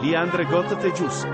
Liandre Got Tejus.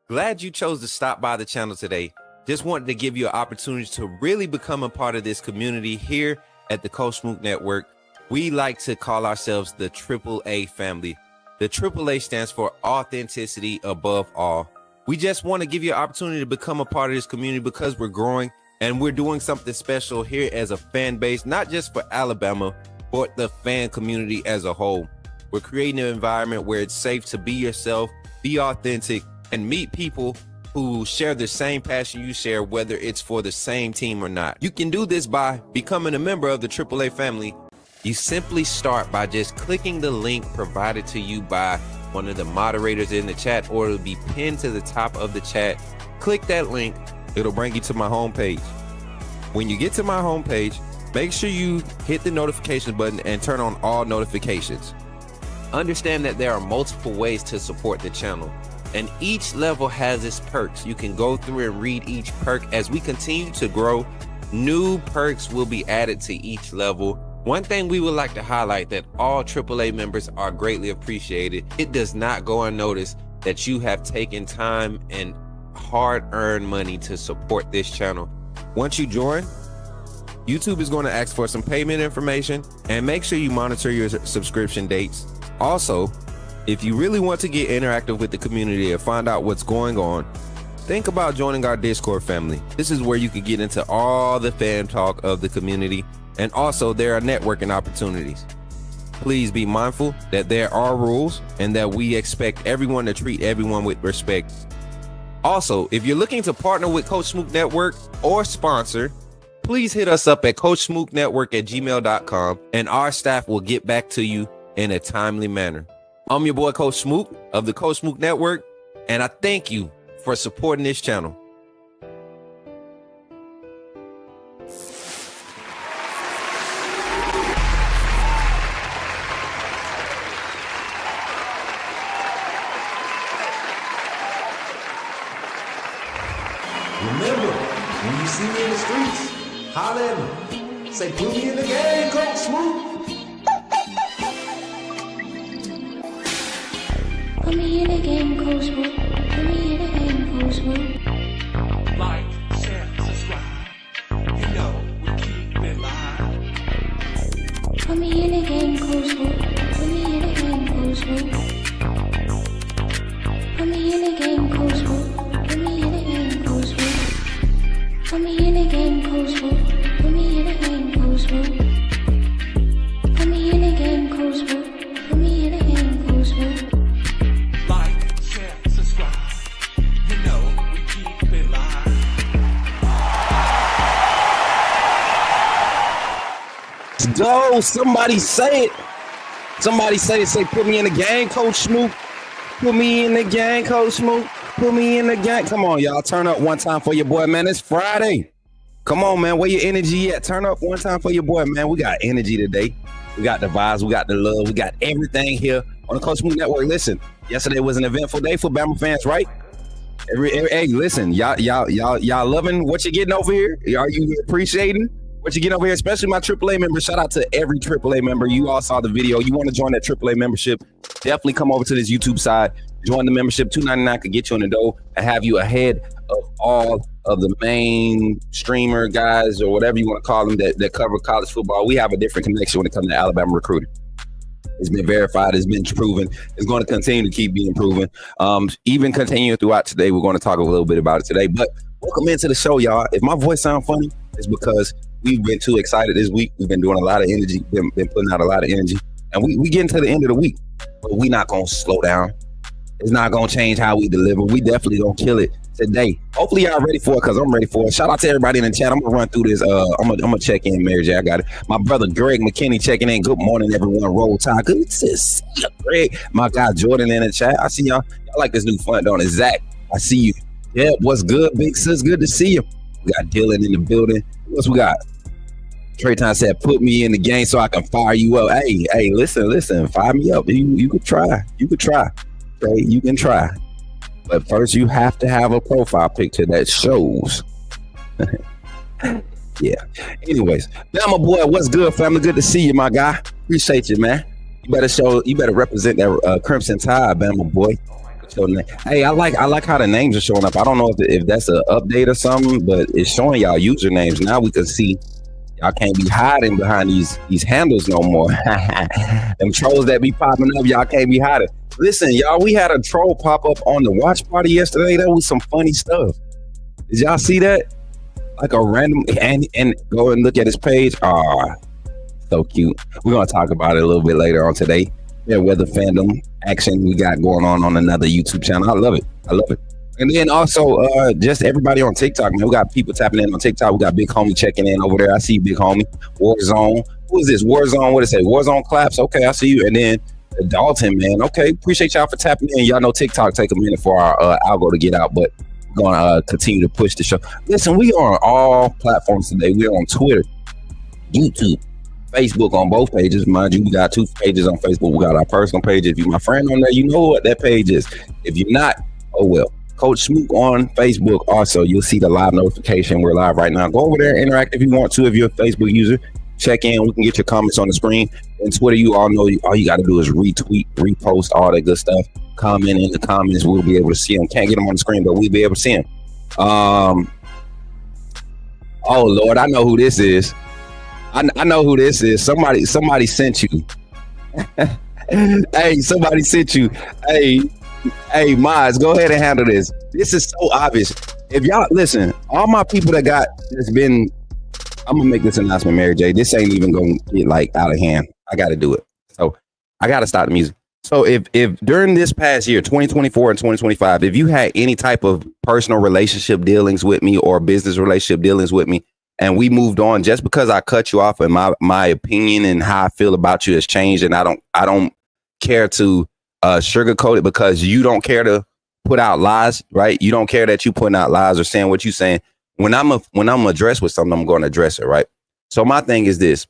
Glad you chose to stop by the channel today. Just wanted to give you an opportunity to really become a part of this community here at the Coach Smook Network. We like to call ourselves the AAA family. The AAA stands for authenticity above all. We just want to give you an opportunity to become a part of this community because we're growing and we're doing something special here as a fan base, not just for Alabama, but the fan community as a whole. We're creating an environment where it's safe to be yourself, be authentic, and meet people who share the same passion you share, whether it's for the same team or not. You can do this by becoming a member of the AAA family. You simply start by just clicking the link provided to you by one of the moderators in the chat, or it'll be pinned to the top of the chat. Click that link, it'll bring you to my homepage. When you get to my homepage, make sure you hit the notification button and turn on all notifications. Understand that there are multiple ways to support the channel, and each level has its perks. You can go through and read each perk. As we continue to grow, new perks will be added to each level. One thing we would like to highlight that all AAA members are greatly appreciated. It does not go unnoticed that you have taken time and hard-earned money to support this channel. Once you join, YouTube is going to ask for some payment information, and make sure you monitor your subscription dates. Also, if you really want to get interactive with the community and find out what's going on, think about joining our Discord family. This is where you can get into all the fan talk of the community, and also there are networking opportunities. Please be mindful that there are rules and that we expect everyone to treat everyone with respect. Also, if you're looking to partner with Coach Smook Network or sponsor, please hit us up at coachsmooknetwork@gmail.com, and our staff will get back to you in a timely manner. I'm your boy, Coach Smook of the Coach Smook Network, and I thank you for supporting this channel. Remember, when you see me in the streets, holler at me. Say, put me in the game, Coach Smook. Put me in the game, Coach Smook. Put me in the game, Coach Smook. Like, share, subscribe. You know we keep it live. Put me in the game, Coach Smook. Put me in the game, Coach Smook. Put me in the game, Coach Smook. Put me in the game, Coach Smook. Put me in the game, Coach Smook. Put me in the game, Coach Smook. Put me in the game, Coach Smook. Put me in the game, Coach Smook. Like, share, subscribe. You know we keep it live. Let's go. Somebody say it. Somebody say it. Say, put me in the game, Coach Smook. Put me in the game, Coach Smook. Put me in the game. Come on, y'all. Turn up one time for your boy, man. It's Friday. Come on, man. Where your energy at? Turn up one time for your boy, man. We got energy today. We got the vibes. We got the love. We got everything here on the Coach Smook Network. Listen, yesterday was an eventful day for Bama fans, right? Hey, listen, y'all loving what you're getting over here? Are you appreciating what you get over here? Especially my AAA members. Shout out to every AAA member. You all saw the video. You want to join that AAA membership? Definitely come over to this YouTube side. Join the membership. $2.99 could get you in the door and have you ahead of all of the main streamer guys or whatever you want to call them that cover college football. We have a different connection when it comes to Alabama recruiting. It's been verified. It's been proven. It's going to continue to keep being proven. Even continuing throughout today, we're going to talk a little bit about it today. But welcome into the show, y'all. If my voice sounds funny, it's because we've been too excited this week. We've been doing a lot of energy, been putting out a lot of energy. And we getting to the end of the week, but we're not going to slow down. It's not going to change how we deliver. We definitely going to kill it today. Hopefully y'all ready for it, because I'm ready for it. Shout out to everybody in the chat. I'm going to run through this. I'm gonna check in, Mary J. I got it. My brother Greg McKinney checking in. Good morning, everyone. Roll Tide. Good to see you, Greg. My guy Jordan in the chat. I see y'all. Y'all like this new fun, don't it? Zach, I see you. Yeah, what's good, big sis? Good to see you. We got Dylan in the building. What else we got? Trayton said, put me in the game so I can fire you up. Hey, listen, fire me up. You could try. You could try. Okay, you can try. But first, you have to have a profile picture that shows. Yeah. Anyways, Bama boy, what's good, family? Good to see you, my guy. Appreciate you, man. You better represent that Crimson Tide, Bama boy. Hey, I like how the names are showing up. I don't know if that's an update or something, but it's showing y'all usernames. Now we can see. Y'all can't be hiding behind these handles no more. Them trolls that be popping up, y'all can't be hiding. Listen, y'all, we had a troll pop up on the watch party yesterday. That was some funny stuff. Did y'all see that? Like a random, and go and look at his page. So cute. We're going to talk about it a little bit later on today. Yeah, weather fandom action we got going on another YouTube channel. I love it. And then also, just everybody on TikTok, man. We got people tapping in on TikTok. We got Big Homie checking in over there. I see you, Big Homie. Warzone. Who is this? Warzone. What did it say? Warzone claps. Okay, I see you. And then Dalton, man. Okay, appreciate y'all for tapping in. Y'all know TikTok take a minute for our algo to get out, but we're going to continue to push the show. Listen, we are on all platforms today. We're on Twitter, YouTube, Facebook on both pages. Mind you, we got 2 pages on Facebook. We got our personal page. If you're my friend on there, you know what that page is. If you're not, oh well. Coach Smook on Facebook. Also, you'll see the live notification. We're live right now. Go over there, interact if you want to. If you're a Facebook user, check in. We can get your comments on the screen. And Twitter, you all know all you got to do is retweet, repost, all that good stuff. Comment in the comments. We'll be able to see them. Can't get them on the screen, but we'll be able to see them. Oh Lord, I know who this is. I know who this is. Somebody sent you. Hey, somebody sent you. Hey, Miles, go ahead and handle this. This is so obvious. If y'all listen, all my people that got that's been, I'm gonna make this announcement, Mary J. This ain't even gonna get like out of hand. I gotta do it. So I gotta stop the music. So if during this past year, 2024 and 2025, if you had any type of personal relationship dealings with me or business relationship dealings with me, and we moved on just because I cut you off and my opinion and how I feel about you has changed, and I don't care to sugarcoat it because you don't care to put out lies, right? You don't care that you putting out lies or saying what you saying. When I'm addressed with something, I'm going to address it, right? So my thing is this: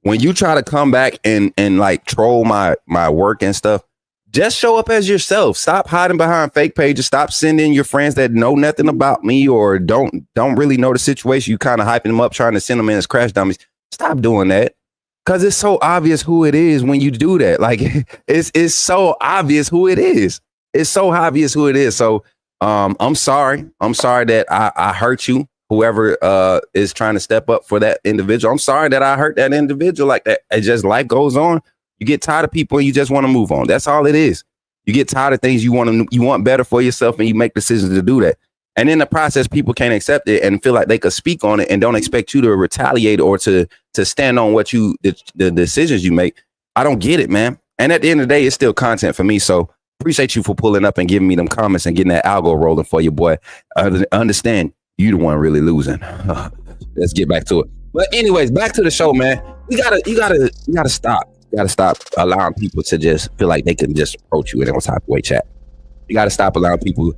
when you try to come back and like troll my work and stuff, just show up as yourself. Stop hiding behind fake pages. Stop sending your friends that know nothing about me or don't really know the situation. You kind of hyping them up, trying to send them in as crash dummies. Stop doing that. Because it's so obvious who it is when you do that. Like, it's so obvious who it is. It's so obvious who it is. So I'm sorry. I'm sorry that I hurt you, whoever is trying to step up for that individual. I'm sorry that I hurt that individual like that. It just, life goes on. You get tired of people and you just want to move on. That's all it is. You get tired of things, you want better for yourself, and you make decisions to do that. And in the process, people can't accept it and feel like they could speak on it and don't expect you to retaliate or to stand on what the decisions you make. I don't get it, man. And at the end of the day, it's still content for me. So appreciate you for pulling up and giving me them comments and getting that algo rolling for you, boy. Understand you the one really losing. Let's get back to it. But anyways, back to the show, man. You gotta stop. You gotta stop allowing people to just feel like they can just approach you in any type of way, chat. You gotta stop allowing people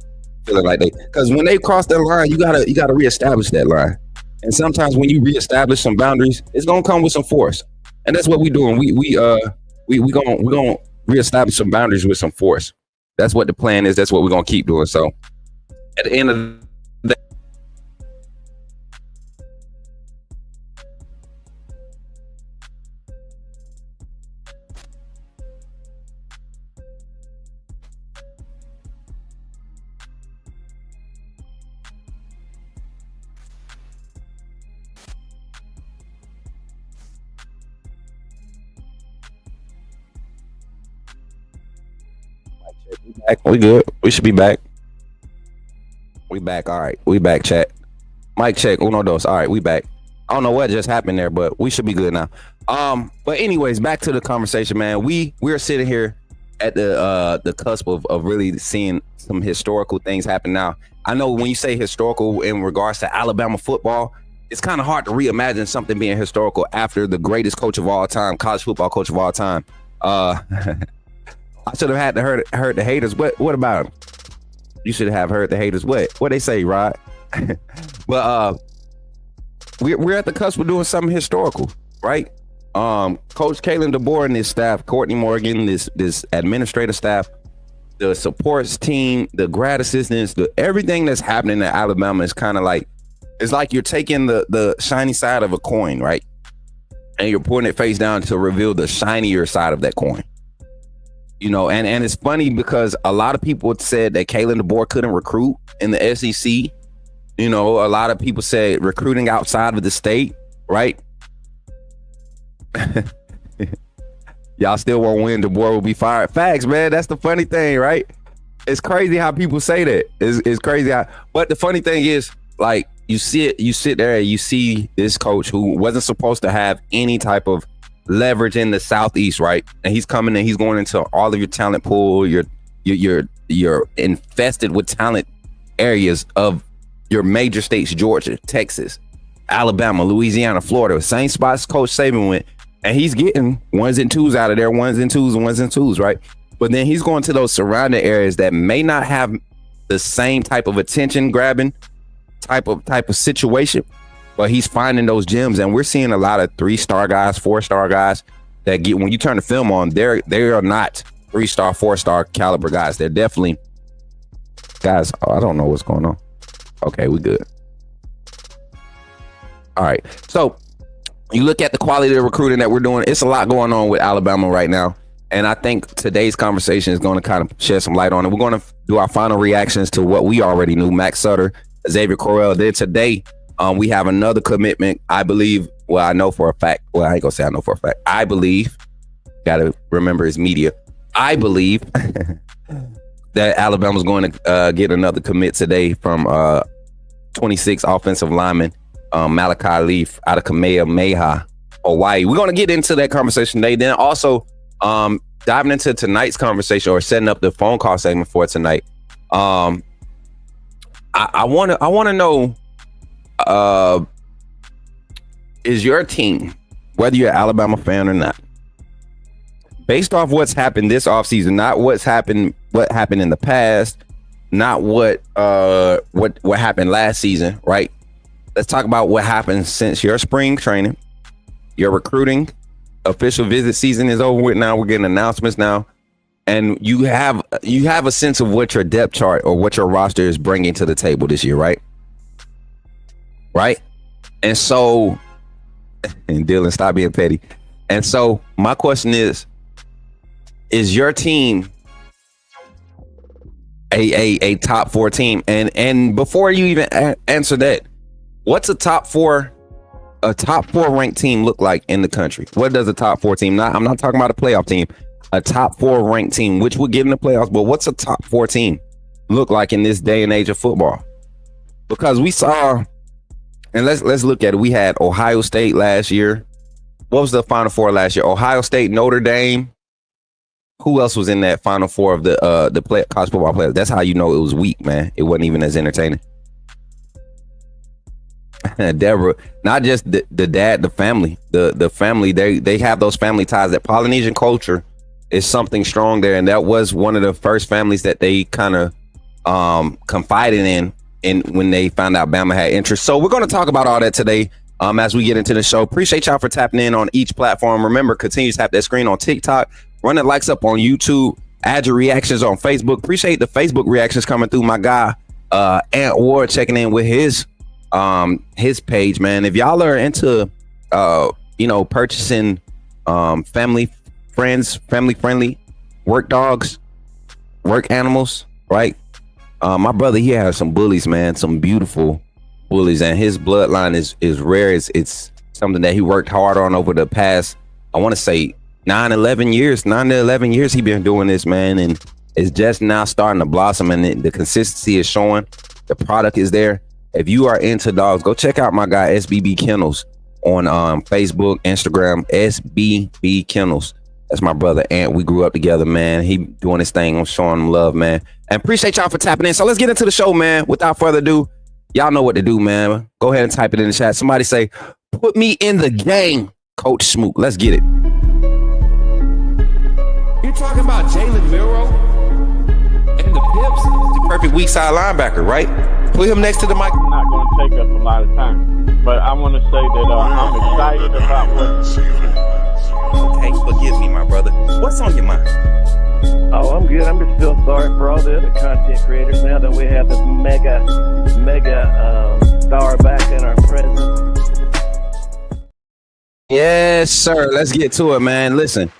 feeling like because when they cross that line, you gotta reestablish that line. And sometimes when you reestablish some boundaries, it's gonna come with some force. And that's what we're doing. We gonna reestablish some boundaries with some force. That's what the plan is. That's what we're gonna keep doing. So at the end of the day, we good. We should be back. We back. All right. We back, chat. Mic check. Uno dos. All right. We back. I don't know what just happened there, but we should be good now. But anyways, back to the conversation, man. We're sitting here at the cusp of really seeing some historical things happen now. I know when you say historical in regards to Alabama football, it's kind of hard to reimagine something being historical after the greatest coach of all time, college football coach of all time. I should have had to heard the haters. What about him? You should have heard the haters. What they say, Rod? But we're at the cusp of doing something historical, right? Coach Kalen DeBoer and his staff, Courtney Morgan, this administrative staff, the supports team, the grad assistants, everything that's happening at Alabama is kind of like, it's like you're taking the shiny side of a coin, right? And you're putting it face down to reveal the shinier side of that coin. You know, and it's funny because a lot of people said that Kalen DeBoer couldn't recruit in the SEC. You know, a lot of people said recruiting outside of the state, right? Y'all still won't win. DeBoer will be fired. Facts, man. That's the funny thing, right? It's crazy how people say that. It's crazy how. But the funny thing is, like, you sit there and you see this coach who wasn't supposed to have any type of leverage in the Southeast, right? And he's coming and he's going into all of your talent pool. You're infested with talent areas of your major states: Georgia, Texas, Alabama, Louisiana, Florida. Same spots Coach Saban went, and he's getting ones and twos out of there, ones and twos, right? But then he's going to those surrounding areas that may not have the same type of attention grabbing type of situation. But he's finding those gems, and we're seeing a lot of 3-star guys, 4-star guys that get, when you turn the film on, they are not 3-star, 4-star caliber guys. They're definitely guys. I don't know what's going on. Okay, we good. All right. So you look at the quality of the recruiting that we're doing. It's a lot going on with Alabama right now, and I think today's conversation is going to kind of shed some light on it. We're going to do our final reactions to what we already knew: Mack Sutter, Ezavier Crowell. Then today, we have another commitment, I believe. Well, I know for a fact. Well, I ain't gonna say I know for a fact. I believe, gotta remember his media. I believe that Alabama's going to get another commit today from 26 offensive lineman Malachi Leaf out of Kamehameha, Hawaii. We're going to get into that conversation today. Then also diving into tonight's conversation, or setting up the phone call segment for tonight. I want to know. Is your team, whether you're an Alabama fan or not, based off what's happened this offseason, not what happened in the past, not what happened last season, right? Let's talk about what happened since your spring training, your recruiting, official visit season is over with now. We're getting announcements now, and you have a sense of what your depth chart or what your roster is bringing to the table this year, right? Right. And so, and Dylan, stop being petty. And so my question is your team a top 4 team? And before you even answer that, what's a top 4 ranked team look like in the country? What does a top 4 team, I'm not talking about a playoff team, a top 4 ranked team, which will get in the playoffs, but what's a top 4 team look like in this day and age of football? Because we saw, and let's look at it. We had Ohio State last year. What was the Final Four last year? Ohio State, Notre Dame. Who else was in that Final Four of the college football players? That's how you know it was weak, man. It wasn't even as entertaining. Deborah, not just the dad, the family, the family, they have those family ties. That Polynesian culture is something strong there, and that was one of the first families that they kind of confided in when they found out Bama had interest. So we're going to talk about all that today as we get into the show. Appreciate y'all for tapping in on each platform. Remember, continue to tap that screen on TikTok, run the likes up on YouTube, add your reactions on Facebook. Appreciate the Facebook reactions coming through. My guy Ant Ward checking in with his page, man. If y'all are into purchasing family friendly work dogs, work animals, right? My brother, he has some bullies, man, some beautiful bullies, and his bloodline is rare. It's something that he worked hard on over the past, I want to say 9 to 11 years he been doing this, man, and it's just now starting to blossom, and the consistency is showing. The product is there. If you are into dogs, go check out my guy SBB Kennels on Facebook, Instagram, SBB Kennels. That's my brother Ant. We grew up together, man. He doing his thing. I'm showing him love, man. And appreciate y'all for tapping in. So let's get into the show, man. Without further ado, y'all know what to do, man. Go ahead and type it in the chat. Somebody say, put me in the game, Coach Smook. Let's get it. You talking about Jalen Milroe and the Pips? The perfect weak side linebacker, right? Put him next to the mic. Not going to take up a lot of time, but I want to say that I'm excited about what. Okay, forgive me, my brother. What's on your mind? Oh, I'm good. I'm just feeling sorry for all the other content creators now that we have this mega star back in our presence. Yes, sir. Let's get to it, man. Listen,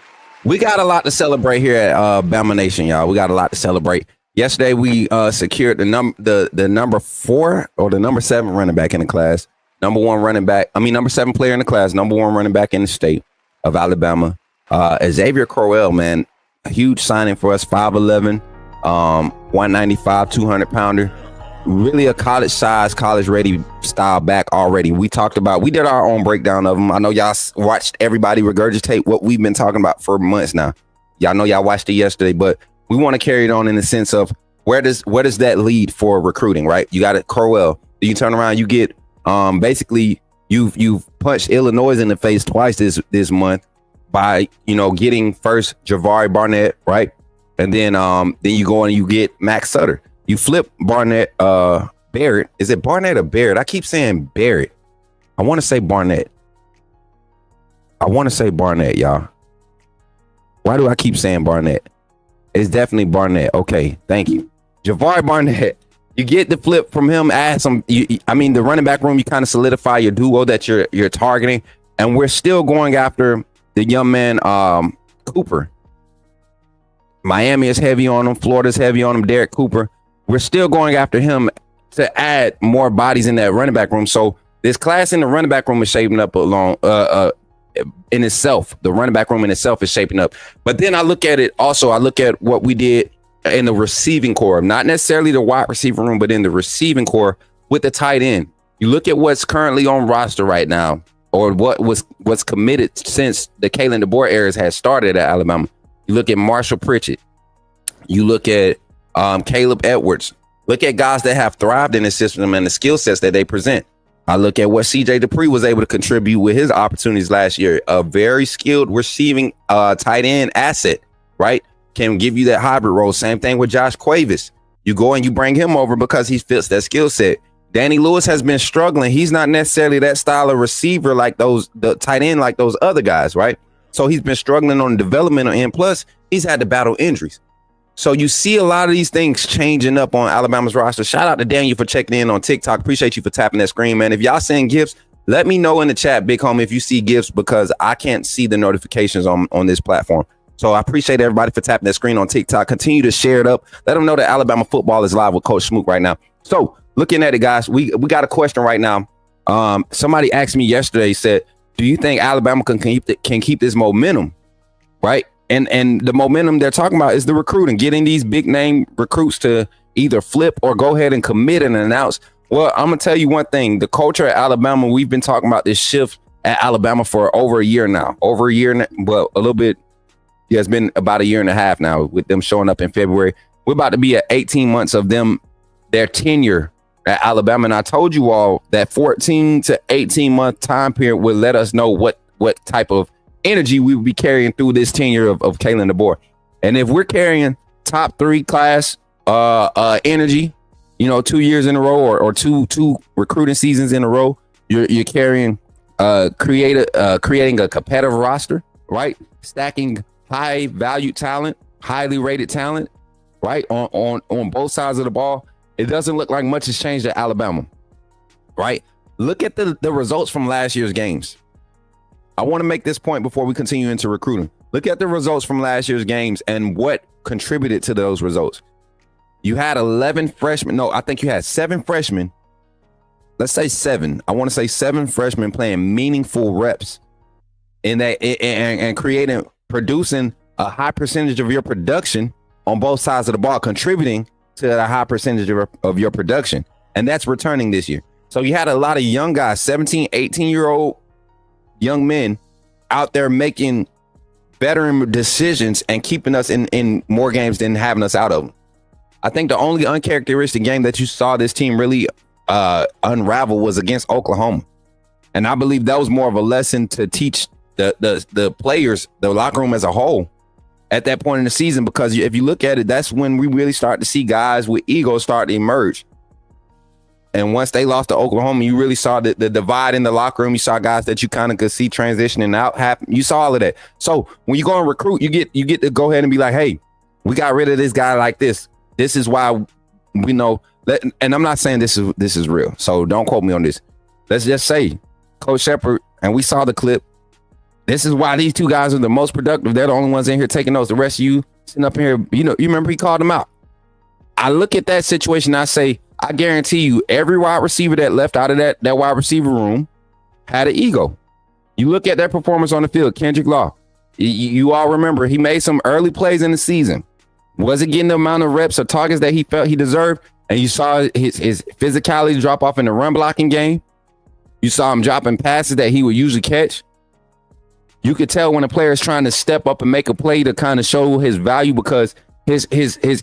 we got a lot to celebrate here at Bama Nation, y'all. We got a lot to celebrate. Yesterday, we secured the number 4 or the number 7 running back in the class. Number 7 player in the class. Number 1 running back in the state of Alabama. Ezavier Crowell, man, a huge signing for us. 5'11", 195, 200-pounder. Really a college size, college ready style back already. We did our own breakdown of him. I know y'all watched everybody regurgitate what we've been talking about for months now. Y'all know y'all watched it yesterday, but we want to carry it on in the sense of where does that lead for recruiting, right? You got it, Crowell. You turn around, you get basically you've punched Illinois in the face twice this month by getting first Javari Barnett, right? And then you go and you get Mack Sutter. You flip Barnett Barrett. Is it Barnett or Barrett? I keep saying Barrett. I want to say Barnett. Y'all. Why do I keep saying Barnett? It's definitely Barnett. Okay, thank you. Javari Barnett. You get the flip from him, add some. The running back room, you kind of solidify your duo that you're targeting, and we're still going after the young man Cooper. Miami is heavy on him. Florida's heavy on him. Derek Cooper. We're still going after him to add more bodies in that running back room. So this class in the running back room is shaping up along in itself. The running back room in itself is shaping up. But then I look at it also. I look at what we did in the receiving core, not necessarily the wide receiver room, but in the receiving core with the tight end. You look at what's currently on roster right now, or what's committed since the Kalen DeBoer eras has started at Alabama. You look at Marshall Pritchett. You look at Caleb Edwards. Look at guys that have thrived in the system and the skill sets that they present. I look at what CJ Dupree was able to contribute with his opportunities last year. A very skilled receiving tight end asset, right? Can give you that hybrid role. Same thing with Josh Cuevas. You go and you bring him over because he fits that skill set. Danny Lewis has been struggling. He's not necessarily that style of receiver like the tight end like those other guys, right? So he's been struggling on the developmental end. Plus, he's had to battle injuries. So you see a lot of these things changing up on Alabama's roster. Shout out to Daniel for checking in on TikTok. Appreciate you for tapping that screen, man. If y'all send gifts, let me know in the chat, Big Homie, if you see gifts, because I can't see the notifications on this platform. So I appreciate everybody for tapping that screen on TikTok. Continue to share it up. Let them know that Alabama football is live with Coach Smook right now. So looking at it, guys, we got a question right now. Somebody asked me yesterday, said, do you think Alabama can keep this momentum, right? And the momentum they're talking about is the recruiting, getting these big name recruits to either flip or go ahead and commit and announce. Well, I'm going to tell you one thing. The culture at Alabama, we've been talking about this shift at Alabama for over a year now. But a little bit. Yeah, it's been about a year and a half now with them showing up in February. We're about to be at 18 months of their tenure at Alabama. And I told you all that 14 to 18 month time period would let us know what type of energy we would be carrying through this tenure of Kalen DeBoer. And if we're carrying top 3 class energy, 2 years in a row or two recruiting seasons in a row, you're carrying creating a competitive roster, right? Stacking high value talent, highly rated talent, right? On both sides of the ball. It doesn't look like much has changed at Alabama, right? Look at the results from last year's games. I want to make this point before we continue into recruiting. Look at the results from last year's games and what contributed to those results. You had 11 freshmen. No, I think you had 7 freshmen. Let's say 7. I want to say 7 freshmen playing meaningful reps in that and producing a high percentage of your production on both sides of the ball, contributing to a high percentage of your production. And that's returning this year. So you had a lot of young guys, 17, 18-year-old young men out there making better decisions and keeping us in more games than having us out of them. I think the only uncharacteristic game that you saw this team really unravel was against Oklahoma. And I believe that was more of a lesson to teach the players, the locker room as a whole at that point in the season, because if you look at it, that's when we really start to see guys with egos start to emerge. And once they lost to Oklahoma, you really saw the divide in the locker room. You saw guys that you kind of could see transitioning out happen. You saw all of that. So when you go and recruit, you get to go ahead and be like, hey, we got rid of this guy like this. This is why we know that. And I'm not saying this is real, so don't quote me on this. Let's just say Coach Shepard, and we saw the clip. This is why these 2 guys are the most productive. They're the only ones in here taking notes. The rest of you sitting up here, you remember he called them out. I look at that situation. I say, I guarantee you, every wide receiver that left out of that wide receiver room had an ego. You look at their performance on the field. Kendrick Law, you all remember he made some early plays in the season. Wasn't getting the amount of reps or targets that he felt he deserved. And you saw his physicality drop off in the run blocking game. You saw him dropping passes that he would usually catch. You could tell when a player is trying to step up and make a play to kind of show his value, because his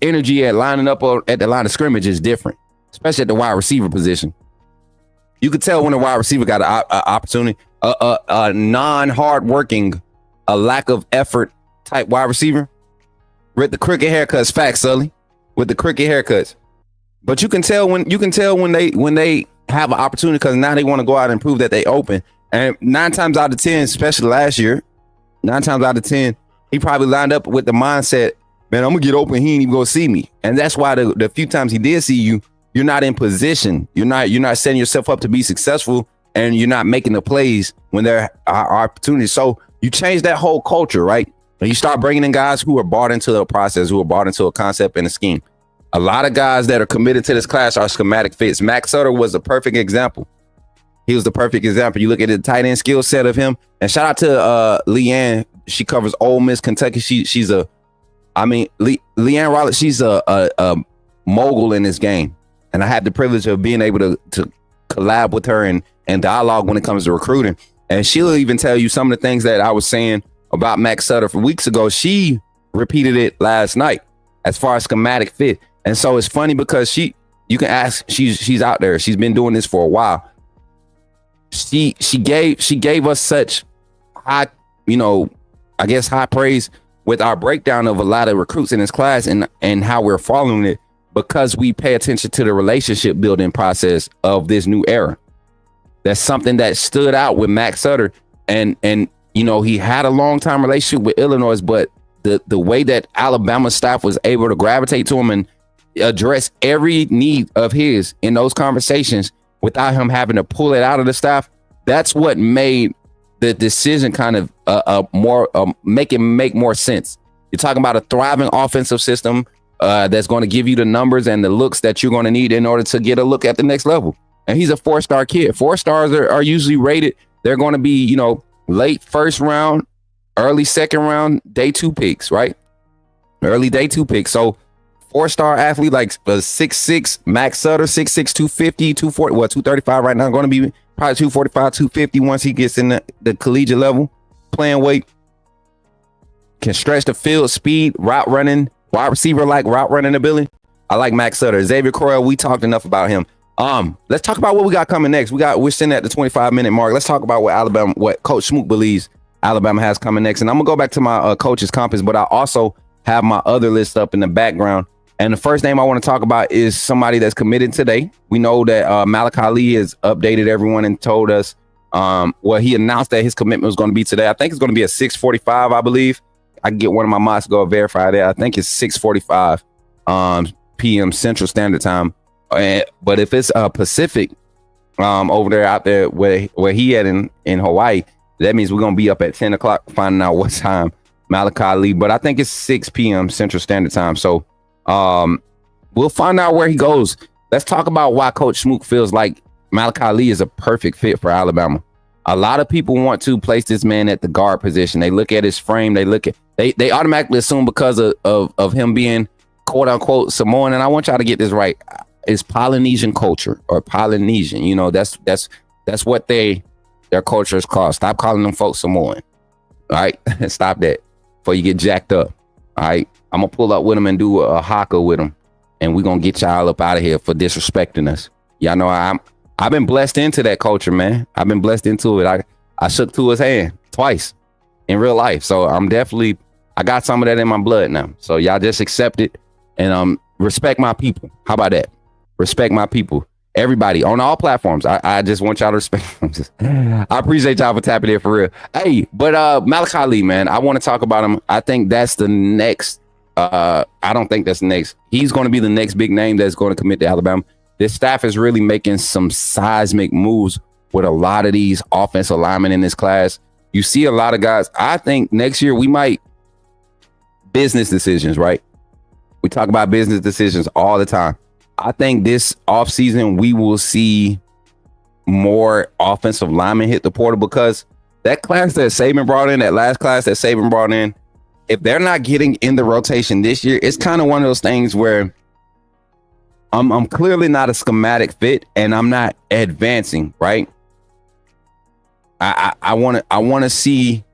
energy at lining up at the line of scrimmage is different, especially at the wide receiver position. You could tell when a wide receiver got an opportunity, a non-hard-working, a lack of effort type wide receiver with the crooked haircuts. Facts, Sully, with the crooked haircuts. But you can tell when they have an opportunity, because now they want to go out and prove that they open. And 9 times out of 10, especially last year, 9 times out of 10, he probably lined up with the mindset, man, I'm gonna get open. He ain't even gonna see me. And that's why the few times he did see you, you're not in position. You're not setting yourself up to be successful, and you're not making the plays when there are opportunities. So you change that whole culture, right? And you start bringing in guys who are bought into the process, who are bought into a concept and a scheme. A lot of guys that are committed to this class are schematic fits. Mack Sutter was the perfect example. He was the perfect example. You look at the tight end skill set of him, and shout out to Leanne. She covers Ole Miss, Kentucky. Leanne Rollins. She's a mogul in this game, and I had the privilege of being able to collab with her and dialogue when it comes to recruiting. And she'll even tell you some of the things that I was saying about Mack Sutter for weeks ago. She repeated it last night as far as schematic fit. And so it's funny because you can ask, she's out there. She's been doing this for a while. She gave us such high, high praise with our breakdown of a lot of recruits in this class and how we're following it, because we pay attention to the relationship building process of this new era. That's something that stood out with Mack Sutter. And he had a long time relationship with Illinois, but the way that Alabama staff was able to gravitate to him and address every need of his in those conversations without him having to pull it out of the staff, that's what made the decision kind of make more sense. You're talking about a thriving offensive system that's going to give you the numbers and the looks that you're going to need in order to get a look at the next level. And he's a 4-star kid. 4 stars are usually rated. They're going to be, late first round, early second round, day 2 picks, right? Early day 2 picks. So 4-star athlete like 6'6", Mack Sutter, 6'6", 250, 240, 235 right now. Going to be probably 245, 250 once he gets in the collegiate level. Playing weight. Can stretch the field, speed, route running, wide receiver like route running ability. I like Mack Sutter. Ezavier Crowell, we talked enough about him. Let's talk about what we got coming next. We're sitting at the 25-minute mark. Let's talk about what Coach Smook believes Alabama has coming next. And I'm gonna go back to my coach's compass, but I also have my other list up in the background. And the first name I want to talk about is somebody that's committed today. We know that Malachi Lee has updated everyone and told us, he announced that his commitment was going to be today. I think it's going to be at 6:45, I believe. I can get one of my mods to go verify that. I think it's 6:45 p.m. Central Standard Time. But if it's Pacific over there out there where he at in Hawaii, that means we're going to be up at 10 o'clock finding out what time Malachi Lee. But I think it's 6 p.m. Central Standard Time. So we'll find out where he goes. Let's talk about why Coach Smook feels like Malachi Lee is a perfect fit for Alabama. A lot of people want to place this man at the guard position. They look at his frame. They automatically assume because of him being quote unquote Samoan. And I want y'all to get this right. It's Polynesian culture or Polynesian. You know, that's what their culture is called. Stop calling them folks Samoan. All right. Stop that before you get jacked up. All right. I'm going to pull up with him and do a haka with him. And we're going to get y'all up out of here for disrespecting us. Y'all know I've been blessed into that culture, man. I've been blessed into it. I shook to his hand twice in real life. So I got some of that in my blood now. So y'all just accept it and respect my people. How about that? Respect my people. Everybody on all platforms. I just want y'all to respect them. I appreciate y'all for tapping in for real. Hey, but Malachi Lee, man, I want to talk about him. I think that's the next. I don't think that's next. He's going to be the next big name that's going to commit to Alabama. This staff is really making some seismic moves with a lot of these offensive linemen in this class. You see a lot of guys. I think next year we might business decisions, right? We talk about business decisions all the time. I think this offseason we will see more offensive linemen hit the portal because that class that Saban brought in, that last class that Saban brought in, if they're not getting in the rotation this year, it's kind of one of those things where I'm clearly not a schematic fit and I'm not advancing, right? I want to see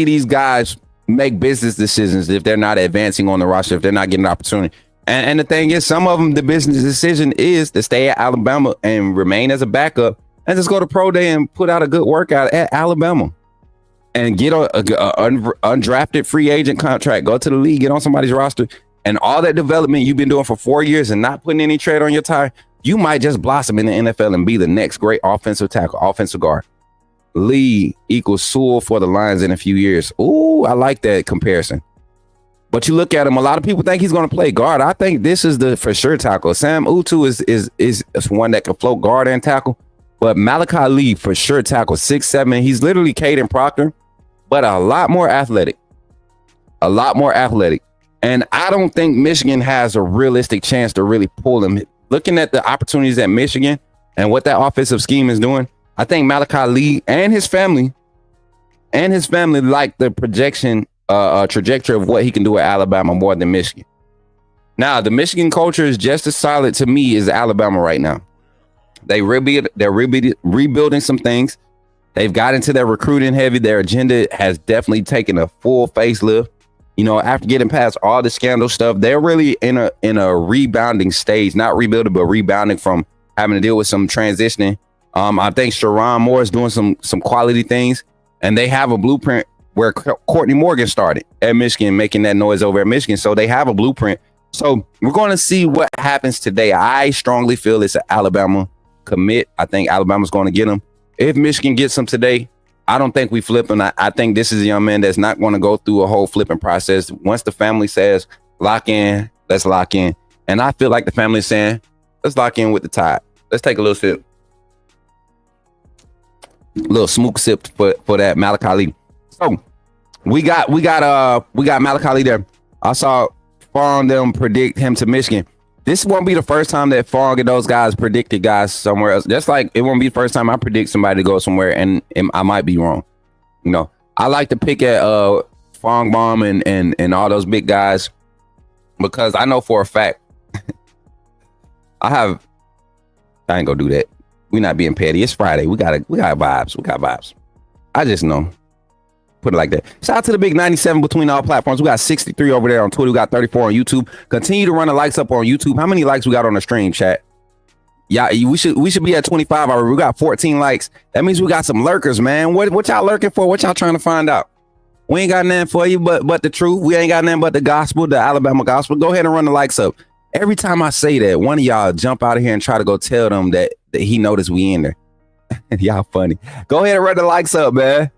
these guys make business decisions if they're not advancing on the roster, if they're not getting an opportunity. And the thing is, some of them, the business decision is to stay at Alabama and remain as a backup and just go to pro day and put out a good workout at Alabama and get a undrafted free agent contract, go to the league, get on somebody's roster. And all that development you've been doing for 4 years and not putting any tread on your tire, you might just blossom in the NFL and be the next great offensive tackle, offensive guard. Lee equals Sewell for the Lions in a few years. Ooh, I like that comparison. But you look at him, a lot of people think he's going to play guard. I think this is the for sure tackle. Sam Utu is one that can float guard and tackle. But Malachi Lee for sure tackle 6'7". He's literally Caden Proctor, but a lot more athletic. A lot more athletic. And I don't think Michigan has a realistic chance to really pull him. Looking at the opportunities at Michigan and what that offensive scheme is doing, I think Malachi Lee and his family like the projection trajectory of what he can do at Alabama more than Michigan. Now, the Michigan culture is just as solid to me as Alabama right now. They're rebuilding some things. They've got into their recruiting heavy. Their agenda has definitely taken a full facelift. You know, after getting past all the scandal stuff, they're really in a rebounding stage, not rebuilding, but rebounding from having to deal with some transitioning. I think Sharon Moore is doing some quality things, and they have a blueprint where Courtney Morgan started at Michigan, making that noise over at Michigan. So they have a blueprint. So we're going to see what happens today. I strongly feel it's an Alabama commit. I think Alabama's going to get him. If Michigan gets him today, I don't think we flip him. I think this is a young man that's not going to go through a whole flipping process. Once the family says lock in, let's lock in. And I feel like the family is saying, let's lock in with the Tide. Let's take a little sip. Little smoke sip for that Malachi Lee. So we got Malachi Lee there. I saw Fong them predict him to Michigan. This won't be the first time that Fong and those guys predicted guys somewhere else. Just like it won't be the first time I predict somebody to go somewhere and I might be wrong. You know, I like to pick at Fong Baum and all those big guys because I know for a fact I ain't gonna do that. We're not being petty. It's Friday. We got vibes. We got vibes. I just know. Put it like that. Shout out to the big 97 between all platforms. We got 63 over there on Twitter. We got 34 on YouTube. Continue to run the likes up on YouTube. How many likes we got on the stream, chat? Yeah, we should be at 25 already. We got 14 likes. That means we got some lurkers, man. What y'all lurking for? What y'all trying to find out? We ain't got nothing for you but the truth. We ain't got nothing but the gospel, the Alabama gospel. Go ahead and run the likes up. Every time I say that, one of y'all jump out of here and try to go tell them that he noticed we in there. Y'all funny. Go ahead and run the likes up, man.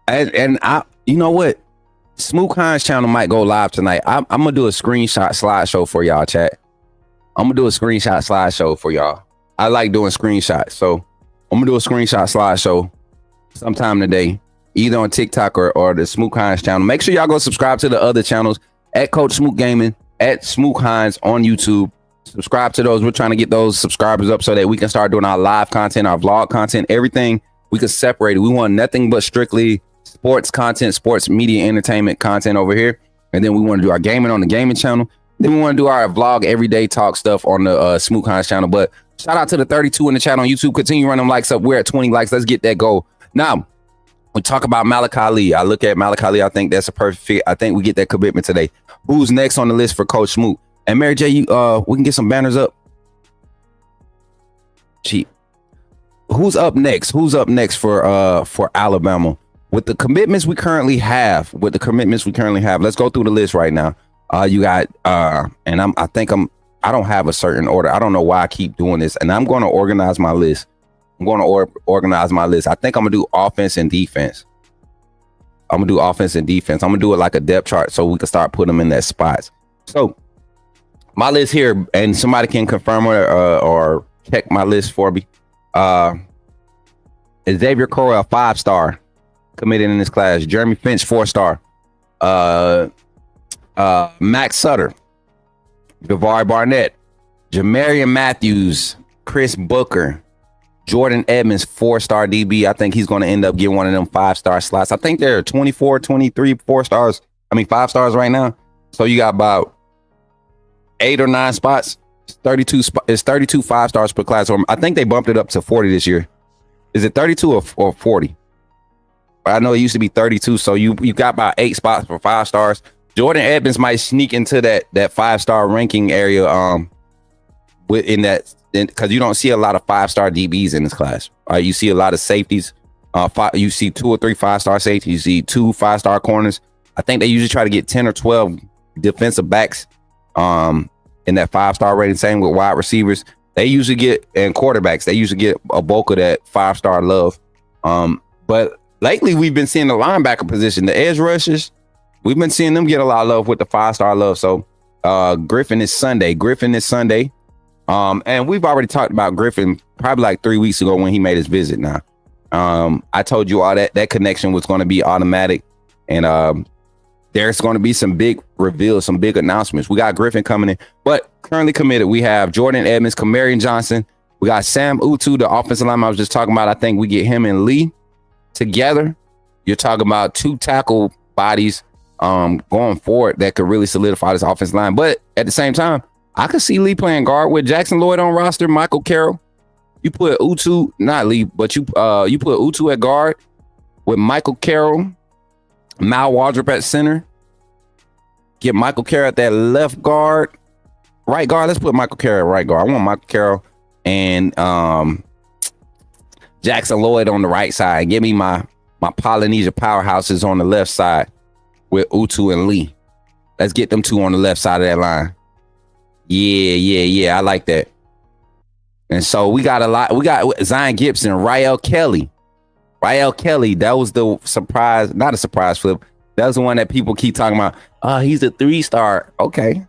And I, you know what? Smook Hines channel might go live tonight. I'm gonna do a screenshot slideshow for y'all, chat. I'm gonna do a screenshot slideshow for y'all. I like doing screenshots, so I'm gonna do a screenshot slideshow sometime today, either on TikTok or the Smook Hines channel. Make sure y'all go subscribe to the other channels at Coach Smook Gaming, at Smook Hines on YouTube. Subscribe to those. We're trying to get those subscribers up so that we can start doing our live content, our vlog content, everything. We can separate it. We want nothing but strictly sports content, sports media entertainment content over here, and then we want to do our gaming on the gaming channel. Then we want to do our vlog everyday talk stuff on the Smook Hines channel. But shout out to the 32 in the chat on YouTube. Continue running them likes up. We're at 20 likes. Let's get that goal. Now, we talk about Mack Ali. I look at Mack Ali. I think that's a perfect fit. I think we get that commitment today. Who's next on the list for Coach Smook? And Mary J, we can get some banners up. Gee, who's up next? Who's up next for Alabama? With the commitments we currently have, let's go through the list right now. You got and I don't have a certain order. I don't know why I keep doing this, and I'm going to organize my list. I think I'm gonna do offense and defense. I'm gonna do it like a depth chart so we can start putting them in that spots. So my list here, and somebody can confirm or check my list for me. Ezavier Crowell, 5-star, committed in this class. Jeremy Finch, 4-star. Mack Sutter, Gavari Barnett, Jamarian Matthews, Chris Booker, Jordan Edmonds, 4-star DB. I think he's going to end up getting one of them 5-star slots. I think there are 24, 23, 5 stars right now. So you got about 8 or 9 spots. It's 32 5-stars per class. I think they bumped it up to 40 this year. Is it 32 or 40? I know it used to be 32. So you got about 8 spots for 5 stars. Jordan Edmonds might sneak into that 5-star ranking area within that, because you don't see a lot of 5-star DBs in this class. You see a lot of safeties. You see 2 or 3 5-star safeties. You see 2 5-star corners. I think they usually try to get 10 or 12 defensive backs in that 5-star rating. Same with wide receivers. They usually get, and quarterbacks, they usually get a bulk of that 5-star love. But lately we've been seeing the linebacker position, the edge rushers, we've been seeing them get a lot of love with the 5-star love. So Griffin is Sunday. And we've already talked about Griffin probably like 3 weeks ago when he made his visit now. I told you all that connection was going to be automatic. And there's going to be some big reveals, some big announcements. We got Griffin coming in, but currently committed. We have Jordan Edmonds, Kamarian Johnson. We got Sam Utu, the offensive lineman I was just talking about. I think we get him and Lee together. You're talking about 2 tackle bodies going forward that could really solidify this offensive line. But at the same time, I could see Lee playing guard with Jackson Lloyd on roster, Michael Carroll. You put Utu, not Lee, but you put Utu at guard with Michael Carroll, Mal Wardrop at center. Get Michael Carroll at that left guard, right guard. Let's put Michael Carroll at right guard. I want Michael Carroll and Jackson Lloyd on the right side. Give me my Polynesia powerhouses on the left side with Utu and Lee. Let's get them 2 on the left side of that line. Yeah. I like that. And so we got a lot. We got Zion Gibson, Rael Kelly. That was the surprise, not a surprise flip. That was the one that people keep talking about. He's a 3-star. Okay.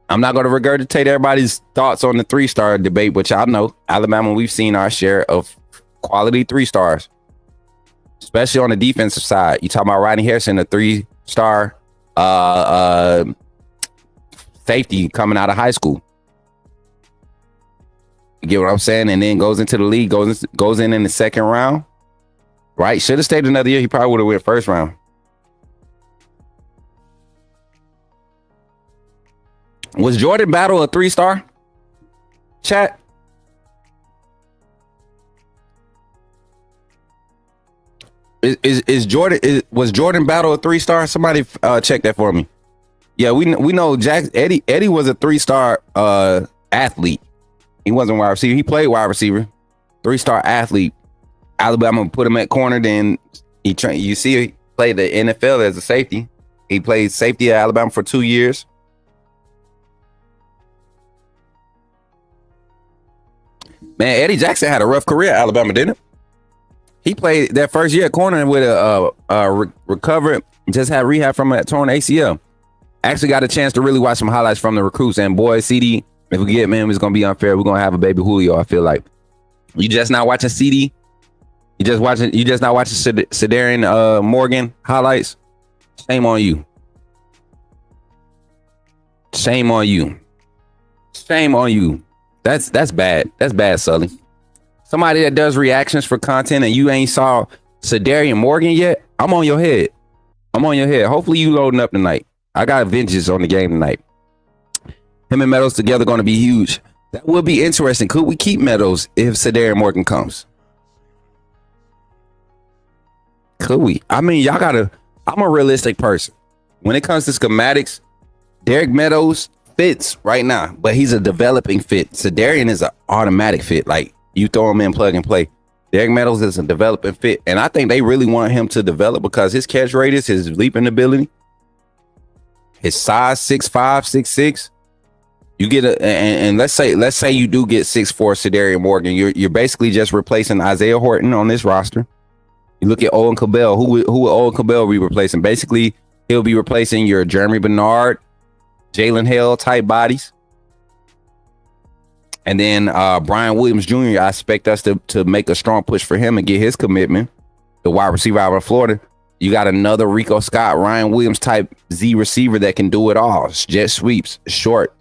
I'm not going to regurgitate everybody's thoughts on the 3-star debate, but y'all know Alabama, we've seen our share of quality 3-stars, especially on the defensive side. You talking about Rodney Harrison, a 3-star safety coming out of high school. You get what I'm saying? And then goes into the league, goes in the second round. Right? Should have stayed another year. He probably would have went first round. Was Jordan Battle a 3-star? Chat. Was Jordan Battle a 3-star? Somebody check that for me. Yeah, we know Eddie was a 3-star athlete. He wasn't wide receiver. He played wide receiver. 3-star athlete. Alabama put him at corner. Then he trained. You see, he played the NFL as a safety. He played safety at Alabama for 2 years. Man, Eddie Jackson had a rough career at Alabama, didn't it? He played that first year at corner with a recovered, just had rehab from a torn ACL. Actually got a chance to really watch some highlights from the recruits. And boy, CD, if we get man, it's gonna be unfair. We're gonna have a baby Julio. I feel like you just not watching CD. You just not watching Sedarian Morgan highlights. Shame on you. Shame on you. Shame on you. That's bad. That's bad, Sully. Somebody that does reactions for content and you ain't saw Sedarian Morgan yet, I'm on your head. I'm on your head. Hopefully you loading up tonight. I got vengeance on the game tonight. Him and Meadows together going to be huge. That would be interesting. Could we keep Meadows if Sedarian Morgan comes? Could we? I mean, y'all gotta. I'm a realistic person. When it comes to schematics, Derek Meadows fits right now, but he's a developing fit. Sedarian is an automatic fit. Like you throw him in, plug and play. Derek Meadows is a developing fit, and I think they really want him to develop because his catch radius, his leaping ability, his size 6'5", 6'6". You get and let's say you do get 6'4" Sedarian Morgan. You're basically just replacing Isaiah Horton on this roster. You look at Owen Cabell. Who will Owen Cabell be replacing? Basically, he'll be replacing your Jeremy Bernard, Jalen Hale type bodies. And then Brian Williams Jr., I expect us to make a strong push for him and get his commitment. The wide receiver out of Florida. You got another Rico Scott, Ryan Williams type Z receiver that can do it all. Jet sweeps, short,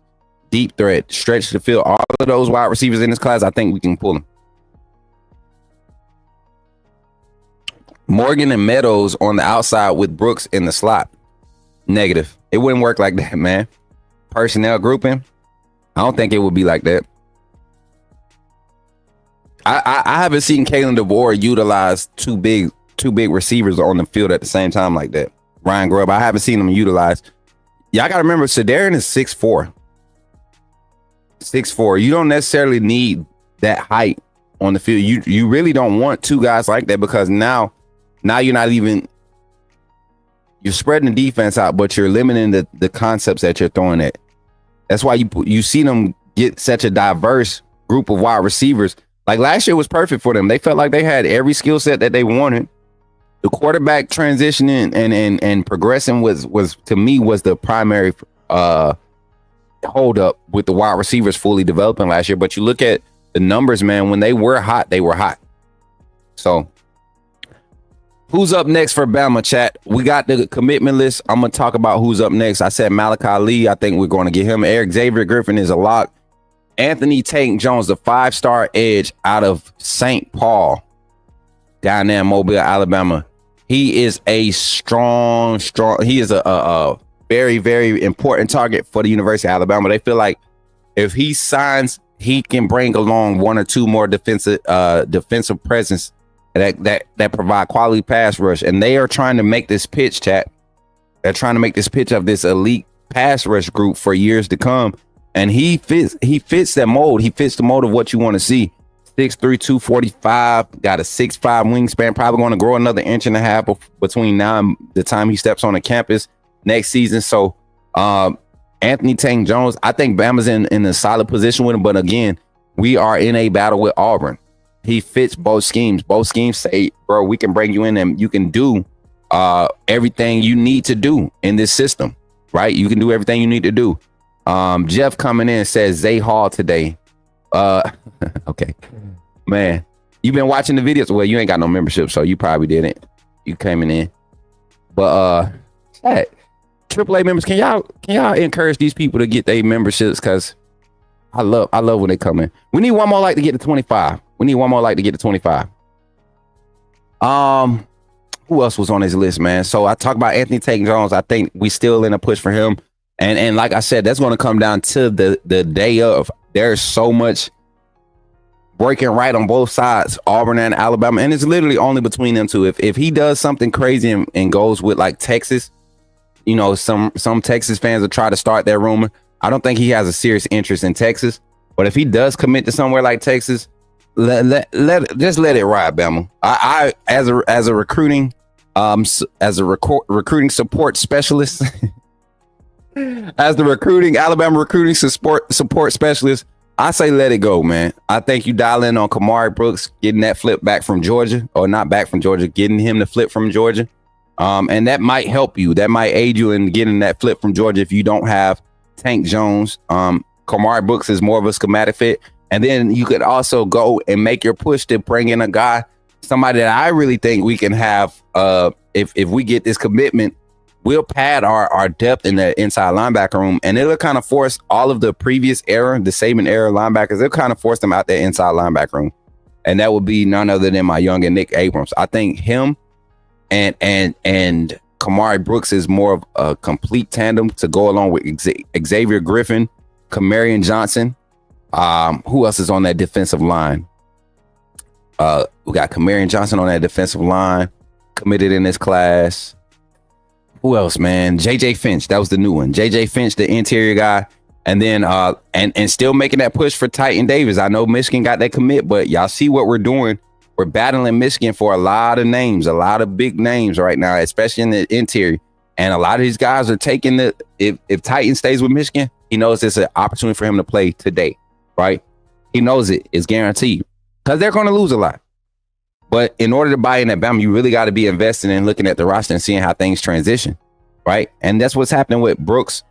deep threat, stretch the field. All of those wide receivers in this class, I think we can pull them. Morgan and Meadows on the outside with Brooks in the slot. Negative. It wouldn't work like that, man. Personnel grouping, I don't think it would be like that. I haven't seen Kalen DeVore utilize two big receivers on the field at the same time like that. Ryan Grubb, I haven't seen him utilized. Y'all got to remember, Sedarian is 6'4". 6'4". You don't necessarily need that height on the field. You really don't want two guys like that because now you're not even, you're spreading the defense out, but you're limiting the concepts that you're throwing at. That's why you see them get such a diverse group of wide receivers. Like last year was perfect for them. They felt like they had every skill set that they wanted. The quarterback transitioning and progressing was to me was the primary hold up with the wide receivers fully developing last year. But you look at the numbers, man, when they were hot, they were hot. So who's up next for Bama, chat? We got the commitment list. I'm going to talk about who's up next. I said Malachi Lee. I think we're going to get him. Xavier Griffin is a lock. Anthony Tank Jones, the 5-star edge out of St. Paul, down there in Mobile, Alabama. He is a strong. He is a very, very important target for the University of Alabama. They feel like if he signs, he can bring along one or two more defensive presence that provide quality pass rush. And they are trying to make this pitch, chat. They're trying to make this pitch of this elite pass rush group for years to come. And he fits that mold. He fits the mold of what you want to see. 6'3", 245, got a 6'5" wingspan, probably going to grow another 1.5 inches between now and the time he steps on the campus next season. So Anthony Tank Jones, I think Bama's in a solid position with him. But again, we are in a battle with Auburn. He fits both schemes. Both schemes say, bro, we can bring you in and you can do everything you need to do in this system, right? You can do everything you need to do. Jeff coming in says Zay Hall today. Okay, man, you've been watching the videos. Well, you ain't got no membership, so you probably didn't. You came in, but chat, AAA members, can y'all encourage these people to get their memberships? Because I love when they come in. We need one more like to get to 25. Who else was on his list, man? So I talk about Anthony Tank Jones. I think we still in a push for him. And like I said, that's going to come down to the day of. There's so much breaking right on both sides, Auburn and Alabama, and it's literally only between them two. If he does something crazy and goes with like Texas, you know, some Texas fans will try to start that rumor. I don't think he has a serious interest in Texas. But if he does commit to somewhere like Texas, let it ride, Bama. I as a recruiting recruiting support specialist, as the Alabama recruiting support specialist, I say let it go, man. I think you dial in on Kamari Brooks getting that flip back from Georgia, or not back from Georgia, getting him to flip from Georgia. And that might help you. That might aid you in getting that flip from Georgia if you don't have Tank Jones. Kamari Brooks is more of a schematic fit. And then you could also go and make your push to bring in a guy, somebody that I really think we can have. If we get this commitment, we'll pad our depth in the inside linebacker room, and it'll kind of force all of the previous era, the Saban era linebackers, it'll kind of force them out that inside linebacker room. And that would be none other than my young and Nick Abrams. I think him and Kamari Brooks is more of a complete tandem to go along with Xavier Griffin, Kamarion Johnson. Who else is on that defensive line? We got Kamarion Johnson on that defensive line, committed in this class. Who else, man? JJ Finch. That was the new one. JJ Finch, the interior guy. And then and still making that push for Titan Davis. I know Michigan got that commit, but y'all see what we're doing. We're battling Michigan for a lot of names, a lot of big names right now, especially in the interior. And a lot of these guys are taking if Titan stays with Michigan, he knows it's an opportunity for him to play today, right? He knows it's guaranteed because they're going to lose a lot. But in order to buy in at Bama, you really got to be investing and looking at the roster and seeing how things transition, right? And that's what's happening with Brooks,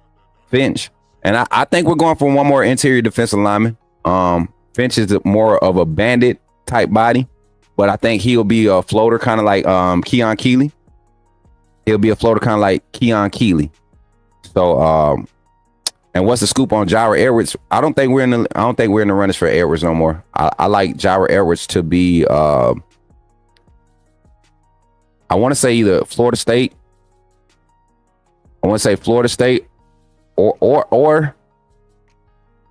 Finch. And I think we're going for one more interior defensive lineman. Finch is more of a bandit type body, but I think he'll be a floater kind of like Keon Keeley. He'll be a floater kind of like Keon Keeley. So, and what's the scoop on Jair Edwards? I don't think we're in the runners for Edwards no more. I like Jair Edwards to be I want to say either Florida State. I want to say Florida State or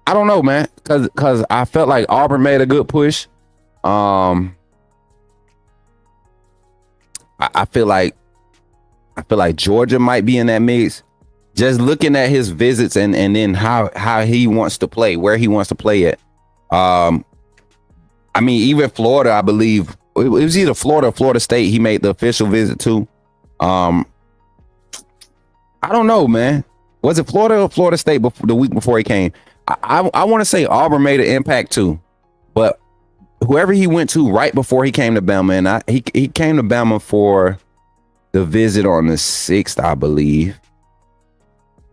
I don't know, man, because I felt like Auburn made a good push. I feel like Georgia might be in that mix. Just looking at his visits and then how he wants to play, where he wants to play at. I mean, even Florida, I believe it was either Florida or Florida State. He made the official visit to. I don't know, man. Was it Florida or Florida State the week before he came? I want to say Auburn made an impact too, but whoever he went to right before he came to Bama, and he came to Bama for the visit on the 6th, I believe.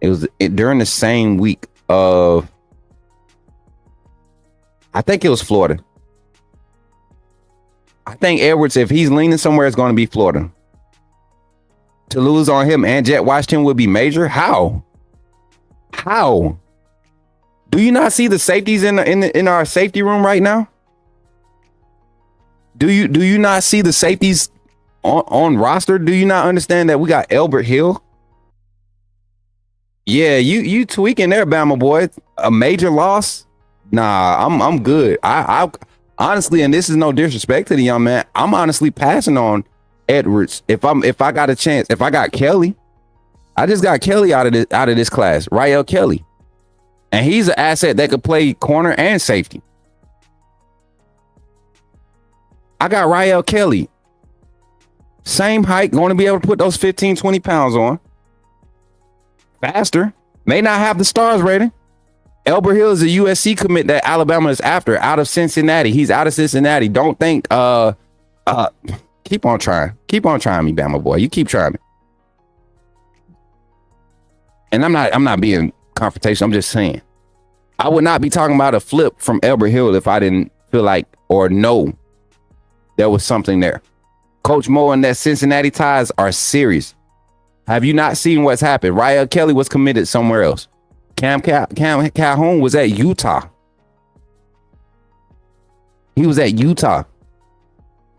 It was during the same week of, I think it was Florida. I think Edwards, if he's leaning somewhere, it's going to be Florida. To lose on him and Jet Washington would be major. How? Do you not see the safeties in our safety room right now? Do you not see the safeties on roster? Do you not understand that we got Elbert Hill? Yeah, you tweaking there, Bama boy. A major loss? Nah, I'm good. I honestly, and this is no disrespect to the young man, I'm honestly passing on Edwards. If I got a chance, if I got Kelly, I just got Kelly out of this class, Rael Kelly, and he's an asset that could play corner and safety. I got Rael Kelly, same height, going to be able to put those 15, 20 pounds on. Faster, may not have the stars rating. Elbert Hill is a USC commit that Alabama is after, out of Cincinnati. He's out of Cincinnati. Don't think keep on trying me, Bama boy. You keep trying me. And I'm not being confrontational. I'm just saying, I would not be talking about a flip from Elbert Hill if I didn't feel like or know there was something there. Coach Mo and that Cincinnati ties are serious. Have you not seen what's happened? Rael Kelly was committed somewhere else. Cam Calhoun was at Utah. He was at Utah.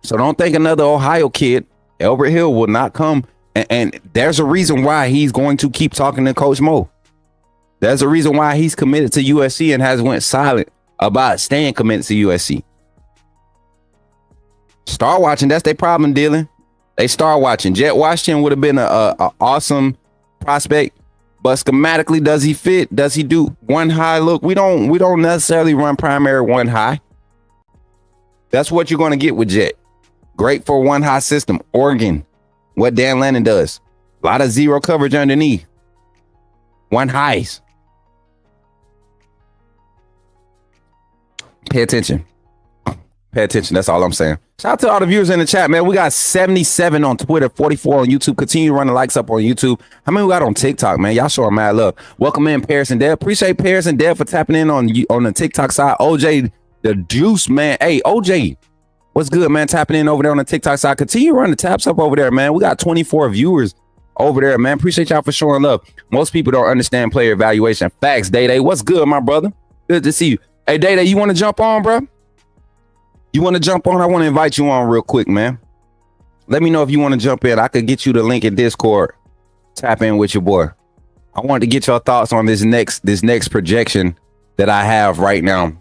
So don't think another Ohio kid, Elbert Hill, will not come. And there's a reason why he's going to keep talking to Coach Mo. There's a reason why he's committed to USC and has went silent about staying committed to USC. Star watching, that's their problem, Dylan. They star watching. Jet Washington would have been a awesome prospect, But schematically, does he fit? Does he do one high look? We don't necessarily run primary one high. That's what you're going to get with Jet. Great for one high system. Oregon, what Dan Lannon does. A lot of zero coverage underneath. One highs. Pay attention. Pay attention. That's all I'm saying. Shout out to all the viewers in the chat, man. We got 77 on Twitter, 44 on YouTube. Continue running likes up on YouTube. How many we got on TikTok, man? Y'all showing mad love. Welcome in, Paris and Deb. Appreciate Paris and Deb for tapping in on the TikTok side. OJ, the juice, man. Hey, OJ, what's good, man? Tapping in over there on the TikTok side. Continue running the taps up over there, man. We got 24 viewers over there, man. Appreciate y'all for showing love. Most people don't understand player evaluation. Facts, Day-Day. What's good, my brother? Good to see you. Hey, Day-Day, you want to jump on, bro? You want to jump on? I want to invite you on real quick, man. Let me know if you want to jump in. I could get you the link in Discord. Tap in with your boy. I wanted to get your thoughts on this next projection that I have right now.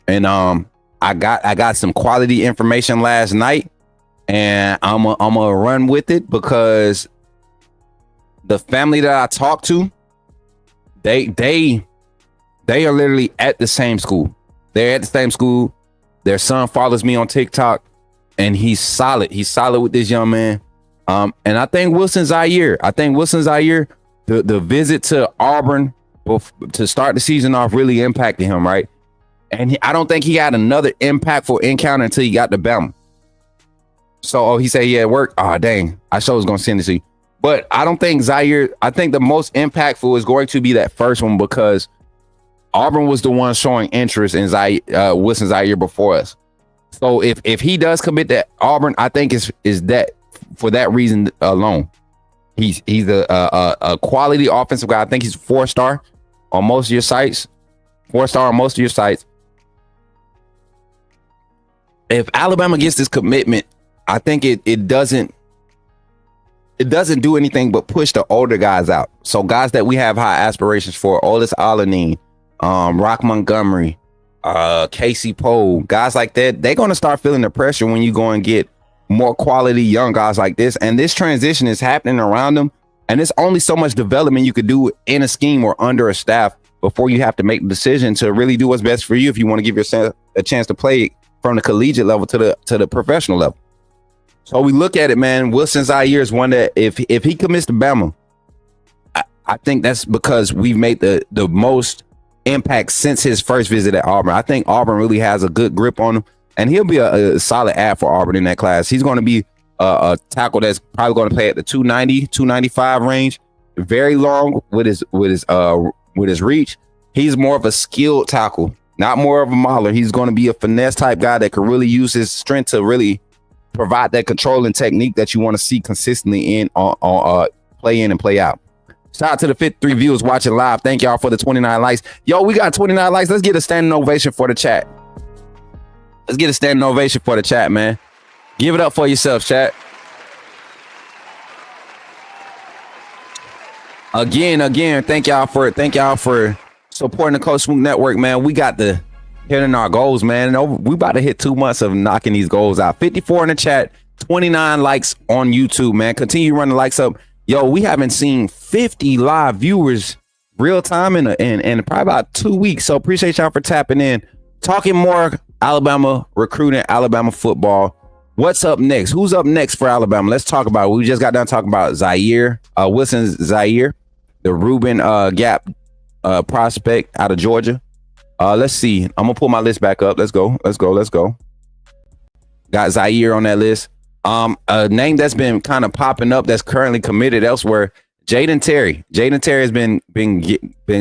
And I got some quality information last night, and I'm gonna run with it because the family that I talked to, they are literally at the same school. They're at the same school. Their son follows me on TikTok, and he's solid. He's solid with this young man. And I think Wilson Zaire, the visit to Auburn to start the season off really impacted him, right? And I don't think he had another impactful encounter until he got to Bama. So he said he had work. Oh, dang. I sure was going to send it to you. But I don't think Zaire, I think the most impactful is going to be that first one because Auburn was the one showing interest in Wilson Zaire before us. So if he does commit to Auburn, I think is that for that reason alone. He's a quality offensive guy. I think he's 4-star on most of your sites. 4-star on most of your sites. If Alabama gets this commitment, I think it doesn't do anything but push the older guys out. So guys that we have high aspirations for, Otis Alanine, Rock Montgomery, Casey Poe, guys like that, they're going to start feeling the pressure when you go and get more quality young guys like this. And this transition is happening around them. And there's only so much development you could do in a scheme or under a staff before you have to make the decision to really do what's best for you if you want to give yourself a chance to play from the collegiate level to the professional level. So we look at it, man. Wilson Zaire is one that if he commits to Bama, I think that's because we've made the most impact since his first visit at Auburn. I think Auburn really has a good grip on him, and he'll be a solid add for Auburn in that class. He's going to be a tackle that's probably going to play at the 290, 295 range. Very long with his reach. He's more of a skilled tackle, not more of a mauler. He's going to be a finesse type guy that can really use his strength to really provide that controlling technique that you want to see consistently in on play in and play out. Shout out to the 53 viewers watching live. Thank y'all for the 29 likes. Yo, we got 29 likes. Let's get a standing ovation for the chat. Let's get a standing ovation for the chat, man. Give it up for yourself, chat. Again, thank y'all for supporting the Coach Smook Network, man. We got the hitting our goals, man. We about to hit 2 months of knocking these goals out. 54 in the chat, 29 likes on YouTube, man. Continue running likes up. Yo, we haven't seen 50 live viewers real time in probably about 2 weeks. So appreciate y'all for tapping in. Talking more Alabama recruiting, Alabama football. What's up next? Who's up next for Alabama? Let's talk about it. We just got done talking about Zaire, Wilson Zaire, the Reuben Gap prospect out of Georgia. Let's see. I'm gonna pull my list back up. Let's go. Got Zaire on that list. A name that's been kind of popping up that's currently committed elsewhere. Jaden Terry. Jaden Terry has been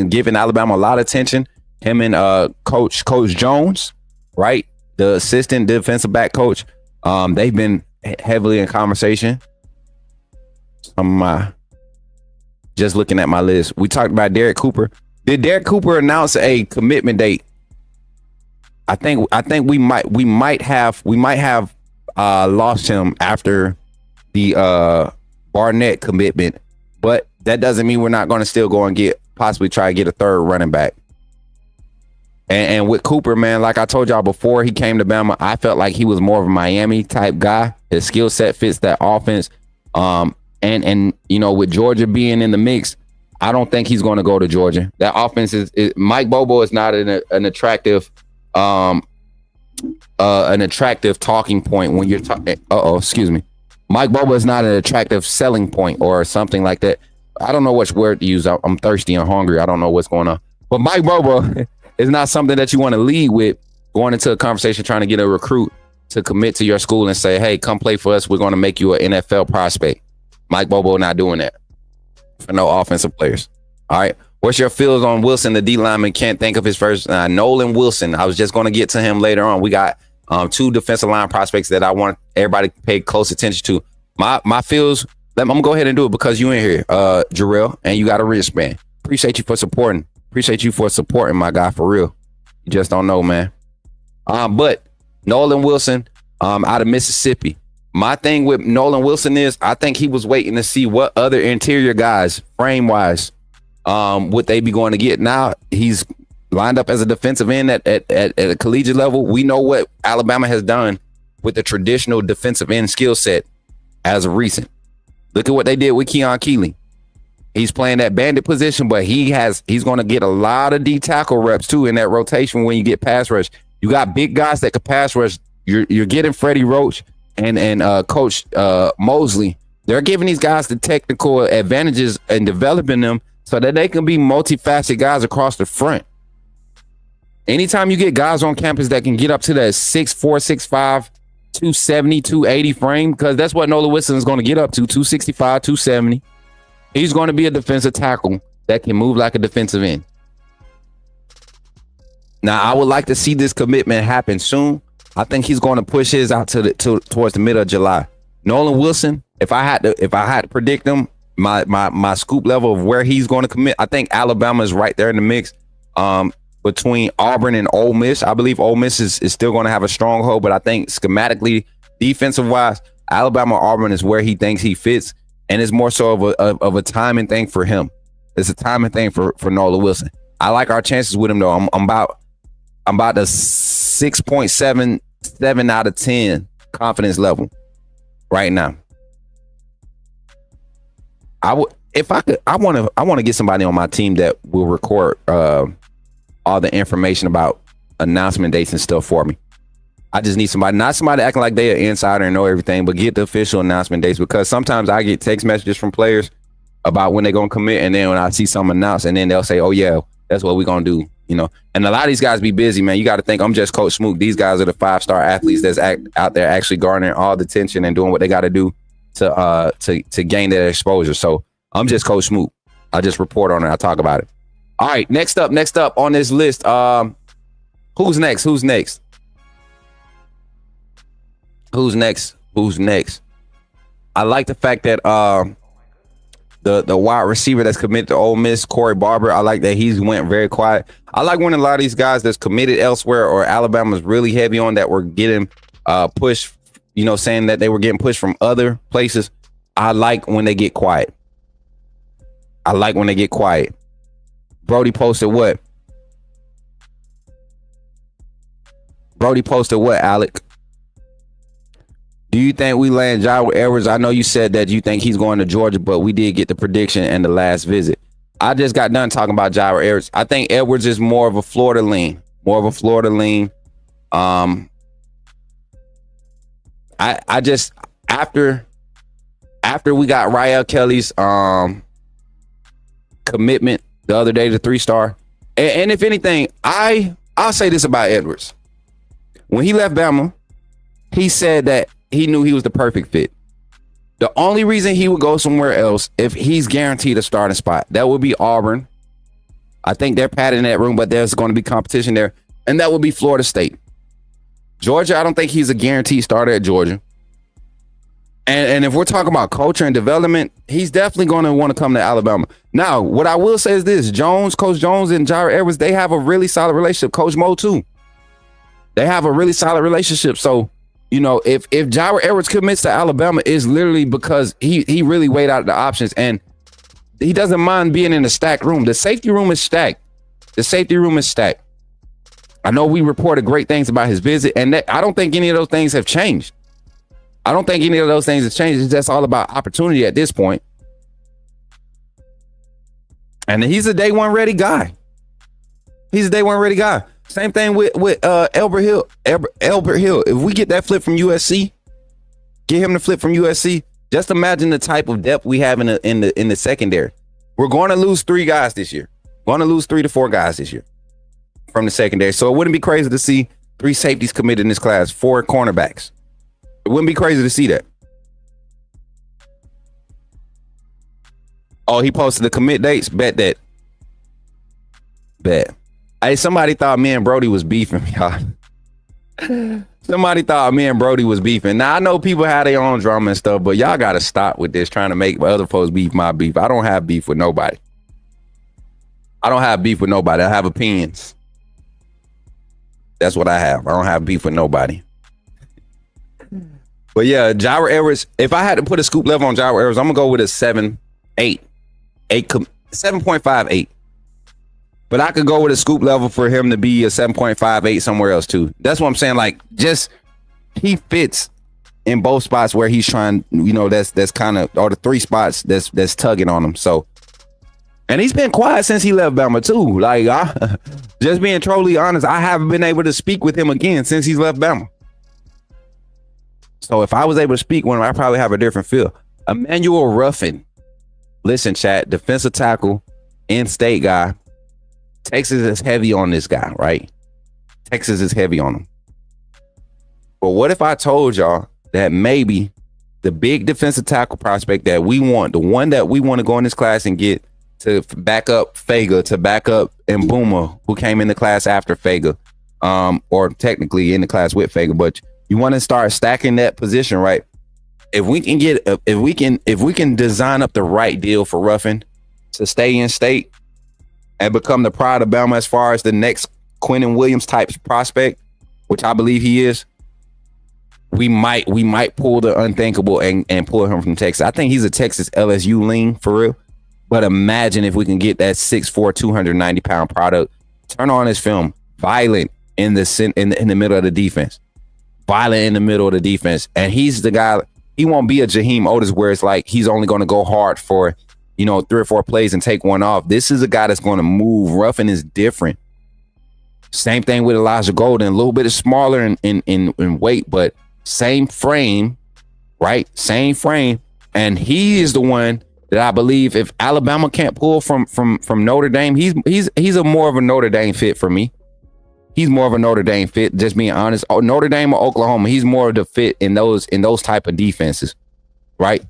giving Alabama a lot of attention. Him and Coach Jones, right? The assistant defensive back coach. They've been heavily in conversation. Just looking at my list. We talked about Derek Cooper. Did Derek Cooper announce a commitment date? I think we might have lost him after the Barnett commitment, but that doesn't mean we're not going to still go and possibly try to get a third running back. And with Cooper, man, like I told y'all before he came to Bama, I felt like he was more of a Miami type guy. His skill set fits that offense. And you know, with Georgia being in the mix, I don't think he's going to go to Georgia. That offense is Mike Bobo is not an attractive talking point when you're talking. Excuse me. Mike Bobo is not an attractive selling point or something like that. I don't know which word to use. I'm thirsty and hungry. I don't know what's going on. But Mike Bobo is not something that you want to lead with going into a conversation trying to get a recruit to commit to your school and say, hey, come play for us. We're going to make you an NFL prospect. Mike Bobo not doing that for no offensive players. All right. What's your feels on Wilson, the D lineman? Can't think of his first. Nolan Wilson. I was just going to get to him later on. We got 2 defensive line prospects that I want everybody to pay close attention to. My feels, I'm going to go ahead and do it because you in here, Jarrell, and you got a wristband. Appreciate you for supporting. Appreciate you for supporting, my guy, for real. You just don't know, man. But Nolan Wilson out of Mississippi. My thing with Nolan Wilson is I think he was waiting to see what other interior guys, frame-wise, would they be going to get. Now he's lined up as a defensive end at a collegiate level. We know what Alabama has done with the traditional defensive end skill set as of recent. Look at what they did with Keon Keeley. He's playing that bandit position, but he's going to get a lot of D tackle reps too in that rotation when you get pass rush. You got big guys that can pass rush. You're getting Freddie Roach and Coach Mosley. They're giving these guys the technical advantages and developing them so that they can be multifaceted guys across the front. Anytime you get guys on campus that can get up to that 6'4", 6'5", 270, 280 frame, because that's what Nolan Wilson is going to get up to, 265, 270. He's going to be a defensive tackle that can move like a defensive end. Now, I would like to see this commitment happen soon. I think he's going to push his out towards the middle of July. Nolan Wilson, if I had to predict him, my scoop level of where he's going to commit, I think Alabama is right there in the mix. Between Auburn and Ole Miss, I believe Ole Miss is still going to have a stronghold, but I think schematically, defensive wise, Alabama Auburn is where he thinks he fits, and it's more so of a timing thing for him. It's a timing thing for Nolan Wilson. I like our chances with him though. I'm about the 6.77 out of 10 confidence level right now. I want to get somebody on my team that will record all the information about announcement dates and stuff for me. I just need somebody, not somebody acting like they're an insider and know everything, but get the official announcement dates, because sometimes I get text messages from players about when they're going to commit, and then when I see something announced, and then they'll say, oh yeah, that's what we're going to do, you know. And a lot of these guys be busy, man. You got to think, I'm just Coach Smook. These guys are the 5-star athletes that's out there actually garnering all the attention and doing what they got to do to gain that exposure. So I'm just Coach Smook. I just report on it. I talk about it. All right, next up on this list, who's next? Who's next? I like the fact that the wide receiver that's committed to Ole Miss, Corey Barber, I like that he's went very quiet. I like when a lot of these guys that's committed elsewhere or Alabama's really heavy on that were getting pushed, you know, saying that they were getting pushed from other places. I like when they get quiet. Brody posted what? Alec? Do you think we land Jairo Edwards? I know you said that you think he's going to Georgia, but we did get the prediction and the last visit. I just got done talking about Jairo Edwards. I think Edwards is more of a Florida lean. I just after we got Rael Kelly's commitment the other day, the 3-star, and if anything, I'll say this about Edwards. When he left Bama, he said that he knew he was the perfect fit. The only reason he would go somewhere else if he's guaranteed a starting spot, that would be Auburn. I think they're padding that room, but there's going to be competition there, and that would be Florida State. Georgia, I don't think he's a guaranteed starter at Georgia. And if we're talking about culture and development, he's definitely going to want to come to Alabama. Now, what I will say is this: Coach Jones and Jairo Edwards, they have a really solid relationship. Coach Mo too. They have a really solid relationship. So, you know, if Jairo Edwards commits to Alabama, it's literally because he really weighed out the options, and he doesn't mind being in a stacked room. The safety room is stacked. I know we reported great things about his visit, and I don't think any of those things have changed. It's just all about opportunity at this point. And he's a day one ready guy. He's a day one ready guy. Same thing with Albert Hill. Albert Hill. If we get that flip from USC, get him to flip from USC. Just imagine the type of depth we have in the secondary. We're going to lose 3 guys this year. Going to lose 3 to 4 guys this year from the secondary. So it wouldn't be crazy to see 3 safeties committed in this class, 4 cornerbacks. It wouldn't be crazy to see that. Oh, he posted the commit dates. Bet that. Bet. Hey, somebody thought me and Brody was beefing, y'all. Somebody thought me and Brody was beefing. Now, I know people have their own drama and stuff, but y'all got to stop with this, trying to make other folks beef my beef. I don't have beef with nobody. I don't have beef with nobody. I have opinions. That's what I have. I don't have beef with nobody. But yeah, Gyro Edwards, if I had to put a scoop level on Gyro Edwards, I'm going to go with a 7.8. 7.58. But I could go with a scoop level for him to be a 7.58 somewhere else too. That's what I'm saying. Like, just he fits in both spots where he's trying, you know, that's kind of, or the 3 spots that's tugging on him. So, and he's been quiet since he left Bama too. Like, just being totally honest, I haven't been able to speak with him again since he's left Bama. So if I was able to speak with him, I probably have a different feel. Emmanuel Ruffin. Listen, chat, defensive tackle, in-state guy. Texas is heavy on this guy, right? Texas is heavy on him. But what if I told y'all that maybe the big defensive tackle prospect that we want, the one that we want to go in this class and get to back up Fega, to back up Mbuma, who came in the class after Fega, or technically in the class with Fega, but you want to start stacking that position, right? If we can design up the right deal for Ruffin to stay in state and become the pride of Bama as far as the next Quentin Williams type prospect, which I believe he is, we might pull the unthinkable and pull him from Texas. I think he's a Texas LSU lean for real. But imagine if we can get that 6'4", 290-pound product, turn on his film, violent in the middle of the defense. Violent in the middle of the defense. And he's the guy, he won't be a Jaheim Otis where it's like he's only going to go hard for, 3 or 4 plays and take one off. This is a guy that's going to move. Ruffin is different. Same thing with Elijah Golden, a little bit smaller in weight, but same frame, right? Same frame. And he is the one that I believe if Alabama can't pull from Notre Dame, he's a more of a Notre Dame fit for me. He's more of a Notre Dame fit, just being honest. Notre Dame or Oklahoma, he's more of the fit in those type of defenses, right?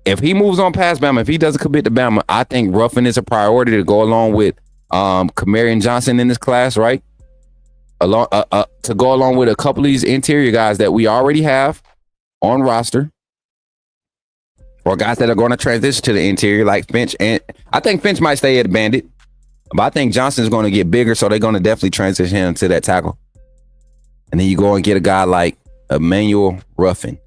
If he moves on past Bama, if he doesn't commit to Bama, I think Ruffin is a priority to go along with Kamarian Johnson in this class, right? To go along with a couple of these interior guys that we already have on roster, or guys that are going to transition to the interior like Finch. And I think Finch might stay at Bandit, but I think Johnson's going to get bigger, so they're going to definitely transition him to that tackle. And then you go and get a guy like Emmanuel Ruffin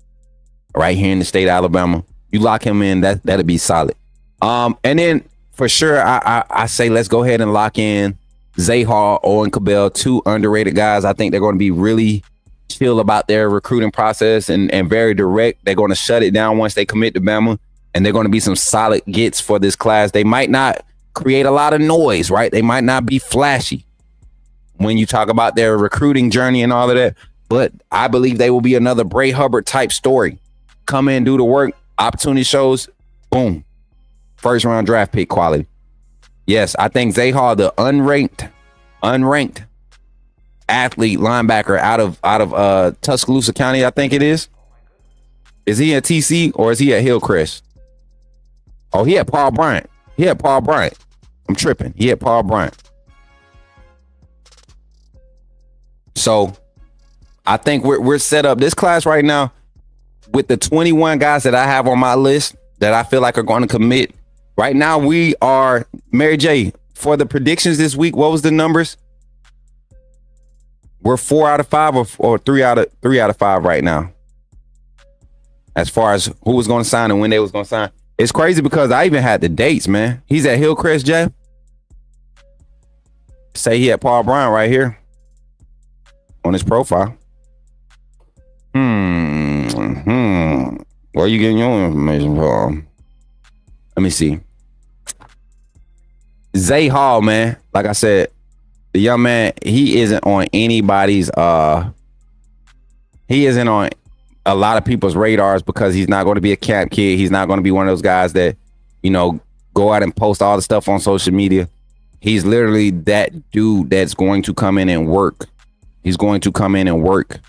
right here in the state of Alabama. You lock him in, that'll be solid. And then for sure, I say let's go ahead and lock in Zay Hall, Owen Cabell, 2 underrated guys. I think they're going to be really chill about their recruiting process and very direct. They're going to shut it down once they commit to Bama, and they're going to be some solid gets for this class. They might not create a lot of noise, right? They might not be flashy when you talk about their recruiting journey and all of that, but I believe they will be another Bray Hubbard type story. Come in, do the work, opportunity shows, boom, first round draft pick quality. Yes, I think Zay Hall, the unranked athlete linebacker out of Tuscaloosa County, I think it is. Is he at TC or is he at Hillcrest? Oh, he at Paul Bryant. I'm tripping. He at Paul Bryant. So I think we're set up this class right now with the 21 guys that I have on my list that I feel like are going to commit. Right now we are, Mary J, for the predictions this week, what was the numbers? We're 4 out of 5 or 3 out of 5 right now. As far as who was going to sign and when they was going to sign. It's crazy because I even had the dates, man. He's at Hillcrest, Jay. Say he at Paul Bryant right here on his profile. Where are you getting your information from? Let me see. Zay Hall, man. Like I said, the young man, he isn't on anybody's. He isn't on a lot of people's radars because he's not going to be a camp kid. He's not going to be one of those guys that, go out and post all the stuff on social media. He's literally that dude that's going to come in and work. He's going to come in and work.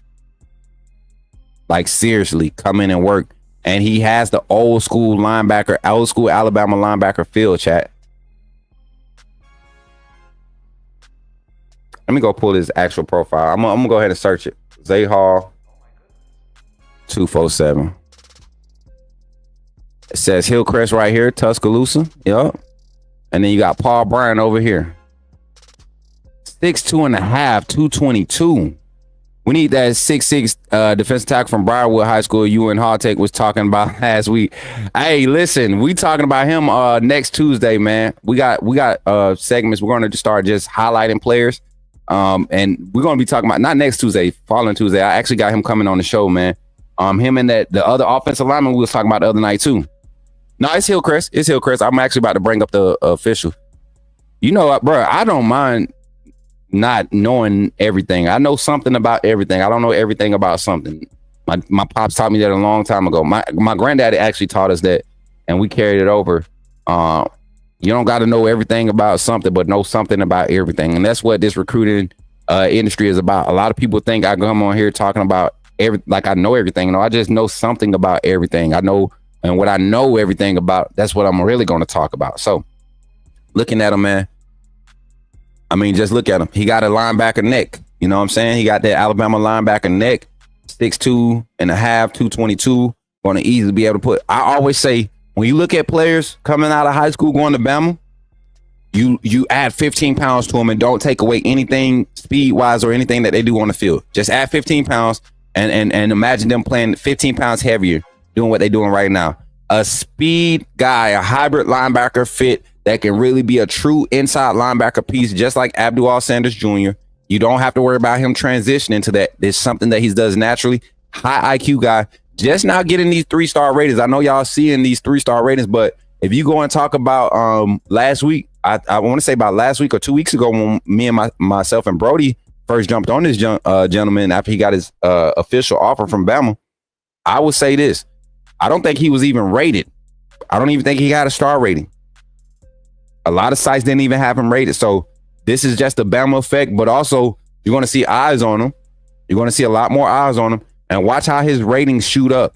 Like, seriously, come in and work. And he has the old school Alabama linebacker feel, chat. Let me go pull his actual profile. I'm gonna go ahead and search it. Zay Hall 247. It says Hillcrest right here, Tuscaloosa. Yup. And then you got Paul Bryan over here. 6'2.5", 222. We need that 6'6" defensive tackle from Briarwood High School you and Halltech was talking about last week. Hey, listen, we talking about him next Tuesday, man. We got segments. We're going to start just highlighting players. And we're going to be talking about, not next Tuesday, following Tuesday. I actually got him coming on the show, man. Him and the other offensive lineman we was talking about the other night too. No, it's Hillcrest. It's Hillcrest. I'm actually about to bring up the official. Bro, I don't mind not knowing everything. I know something about everything. I don't know everything about something. My pops taught me that a long time ago. My granddaddy actually taught us that, and we carried it over. You don't got to know everything about something, but know something about everything. And that's what this recruiting industry is about. A lot of people think I come on here talking about like I know everything. No, I just know something about everything. I know, and what I know everything about, that's what I'm really going to talk about. So looking at him, man, I mean, just look at him. He got a linebacker neck. You know what I'm saying? He got that Alabama linebacker neck, 6'2.5", 222. Going to easily be able to put, I always say, when you look at players coming out of high school going to Bama, you add 15 pounds to them and don't take away anything speed-wise or anything that they do on the field. Just add 15 pounds and imagine them playing 15 pounds heavier, doing what they're doing right now. A speed guy, a hybrid linebacker fit that can really be a true inside linebacker piece, just like Abdul Sanders Jr. You don't have to worry about him transitioning to that. It's something that he does naturally. High IQ guy. Just now getting these 3-star ratings. I know y'all seeing these 3-star ratings, but if you go and talk about last week, I want to say about last week or 2 weeks ago when me and myself and Brody first jumped on this gentleman after he got his official offer from Bama, I would say this. I don't think he was even rated. I don't even think he had a star rating. A lot of sites didn't even have him rated. So this is just a Bama effect, but also you're going to see eyes on him. You're going to see a lot more eyes on him. And watch how his ratings shoot up.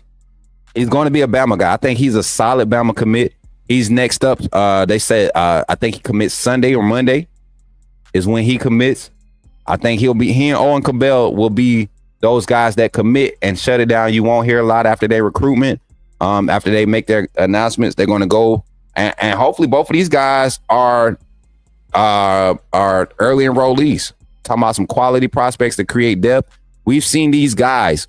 He's going to be a Bama guy. I think he's a solid Bama commit. He's next up. They said, I think he commits Sunday or Monday is when he commits. I think he and Owen Cabell will be those guys that commit and shut it down. You won't hear a lot after their recruitment. After they make their announcements, they're going to go. And hopefully both of these guys are early enrollees. Talking about some quality prospects to create depth. We've seen these guys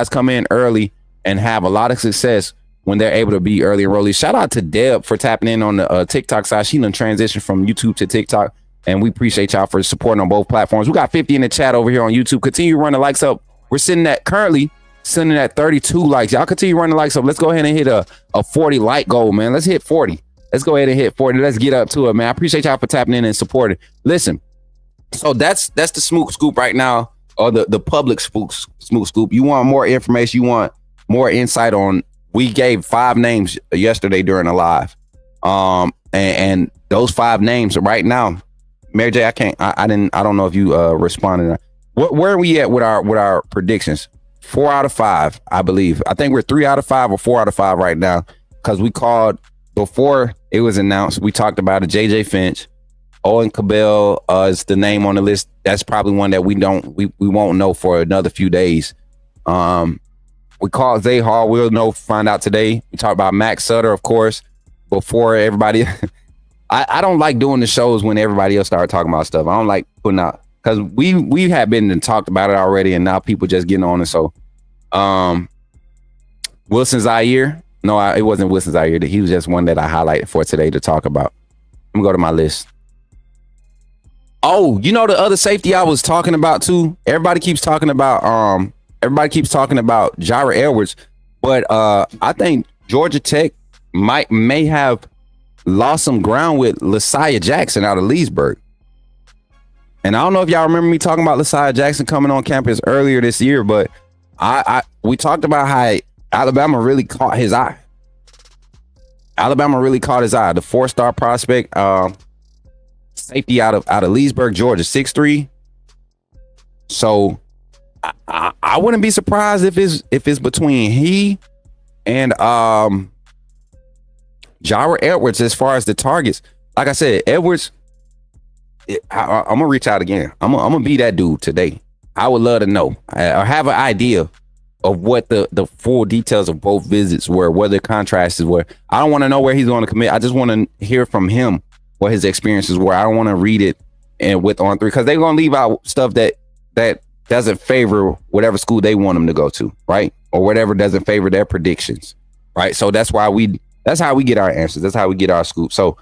come in early and have a lot of success when they're able to be early enrollees. Shout out to Deb for tapping in on the TikTok side. She done transitioned from YouTube to TikTok, and we appreciate y'all for supporting on both platforms. We got 50 in the chat over here on YouTube. Continue running likes up. We're currently sitting at 32 likes. Y'all continue running likes up. Let's go ahead and hit a 40 like goal, man. Let's hit 40. Let's go ahead and hit 40. Let's get up to it, man. I appreciate y'all for tapping in and supporting. Listen, so that's the Smook Scoop right now. Or the public Smook Scoop. You want more information, you want more insight on, we gave 5 names yesterday during the live. And those 5 names right now, Mary J, I don't know if you responded. Where are we at with our predictions? 4 out of 5, I believe. I think we're 3 out of 5 or 4 out of 5 right now. Because we called before it was announced, we talked about a JJ Finch. Owen Cabell is the name on the list. That's probably one that we won't know for another few days. We called Zay Hall. We'll find out today. We talked about Mack Sutter, of course, before everybody. I don't like doing the shows when everybody else started talking about stuff. I don't like putting out, because we have been and talked about it already, and now people just getting on it. So Wilson Zaire. No, it wasn't Wilson Zaire. He was just one that I highlighted for today to talk about. Let me go to my list. Oh, the other safety I was talking about too. Everybody keeps talking about Jaira Edwards, but I think Georgia Tech may have lost some ground with Lasiah Jackson out of Leesburg. And I don't know if y'all remember me talking about Lasiah Jackson coming on campus earlier this year, but we talked about how Alabama really caught his eye. The 4-star prospect, safety out of Leesburg, Georgia, 6'3". So I wouldn't be surprised if it's between he and Jara Edwards as far as the targets. Like I said, Edwards, I'm gonna reach out again. I'm gonna be that dude today. I would love to know or have an idea of what the full details of both visits were, what the contrasts were. I don't want to know where he's going to commit. I just want to hear from him what his experiences were. I don't want to read it and with On3 because they're gonna leave out stuff that doesn't favor whatever school they want them to go to, right? Or whatever doesn't favor their predictions, right? So that's how we get our answers. That's how we get our scoop. So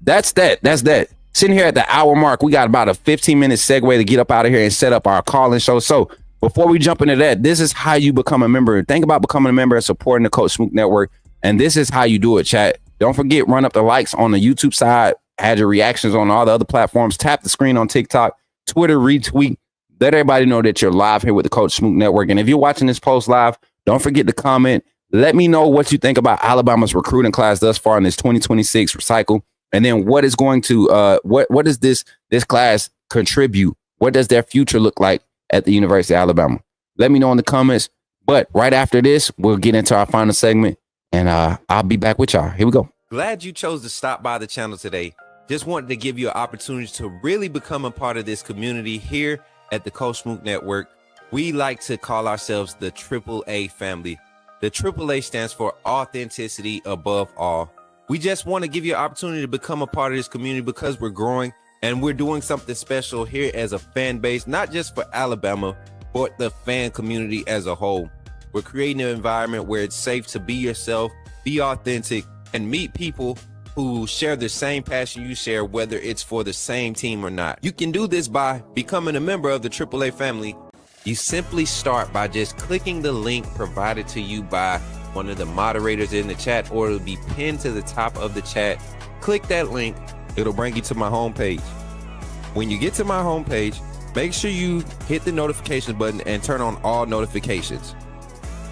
that's that. Sitting here at the hour mark, we got about a 15-minute segue to get up out of here and set up our call-in show. So before we jump into that, this is how you become a member. Think about becoming a member and supporting the Coach Smook Network. And this is how you do it, chat. Don't forget, run up the likes on the YouTube side, add your reactions on all the other platforms, tap the screen on TikTok, Twitter, retweet. Let everybody know that you're live here with the Coach Smook Network. And if you're watching this post live, don't forget to comment. Let me know what you think about Alabama's recruiting class thus far in this 2026 cycle. And then what is going to what does this class contribute? What does their future look like at the University of Alabama? Let me know in the comments. But right after this, we'll get into our final segment, and I'll be back with y'all. Here we go. Glad you chose to stop by the channel today. Just wanted to give you an opportunity to really become a part of this community here at the Coach Smook Network. We like to call ourselves the AAA family. The AAA stands for authenticity above all. We just want to give you an opportunity to become a part of this community because we're growing and we're doing something special here as a fan base, not just for Alabama, but the fan community as a whole. We're creating an environment where it's safe to be yourself, be authentic, and meet people who share the same passion you share, whether it's for the same team or not. You can do this by becoming a member of the AAA family. You simply start by just clicking the link provided to you by one of the moderators in the chat, or it'll be pinned to the top of the chat. Click that link. It'll bring you to my homepage. When you get to my homepage, make sure you hit the notification button and turn on all notifications.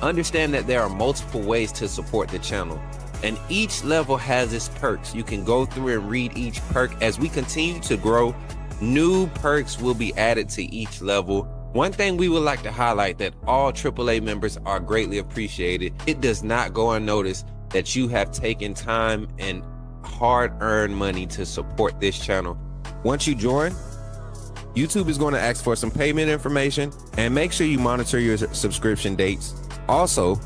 Understand that there are multiple ways to support the channel, and each level has its perks. You can go through and read each perk. As we continue to grow, new perks will be added to each level. One thing we would like to highlight that all AAA members are greatly appreciated. It does not go unnoticed that you have taken time and hard-earned money to support this channel. Once you join, YouTube is going to ask for some payment information, and make sure you monitor your subscription dates. Also,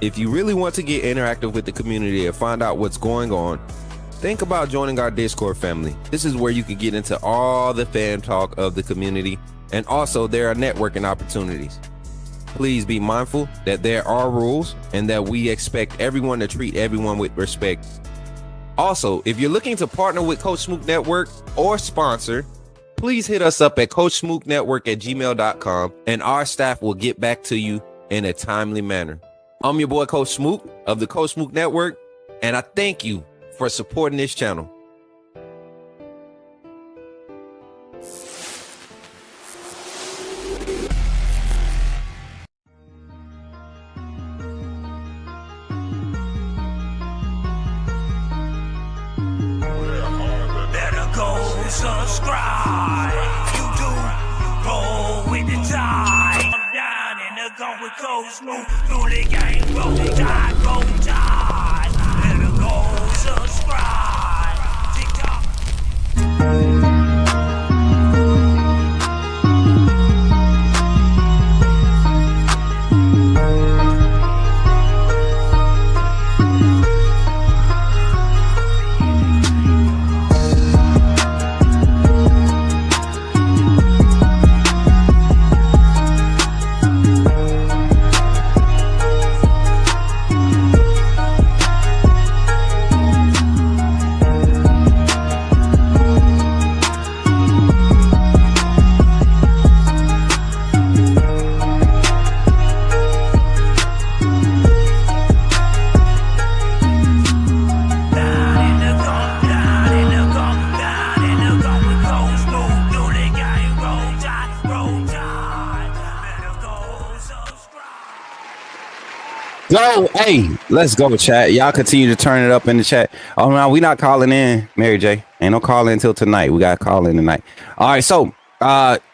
if you really want to get interactive with the community and find out what's going on, think about joining our Discord family. This is where you can get into all the fan talk of the community. And also there are networking opportunities. Please be mindful that there are rules and that we expect everyone to treat everyone with respect. Also, if you're looking to partner with Coach Smook Network or sponsor, please hit us up at coachsmooknetwork@gmail.com and our staff will get back to you in a timely manner. I'm your boy Coach Smook of the Coach Smook Network, and I thank you for supporting this channel. Subscribe, you do, roll with the tide. I'm down in the gun with Coach Smook, through the game, roll tide, roll tide. Better go subscribe, TikTok. go. Hey, let's go, chat. Y'all continue to turn it up in the chat. Oh no, we not calling in, Mary J. Ain't no call in until tonight. We got to call in tonight. All right, so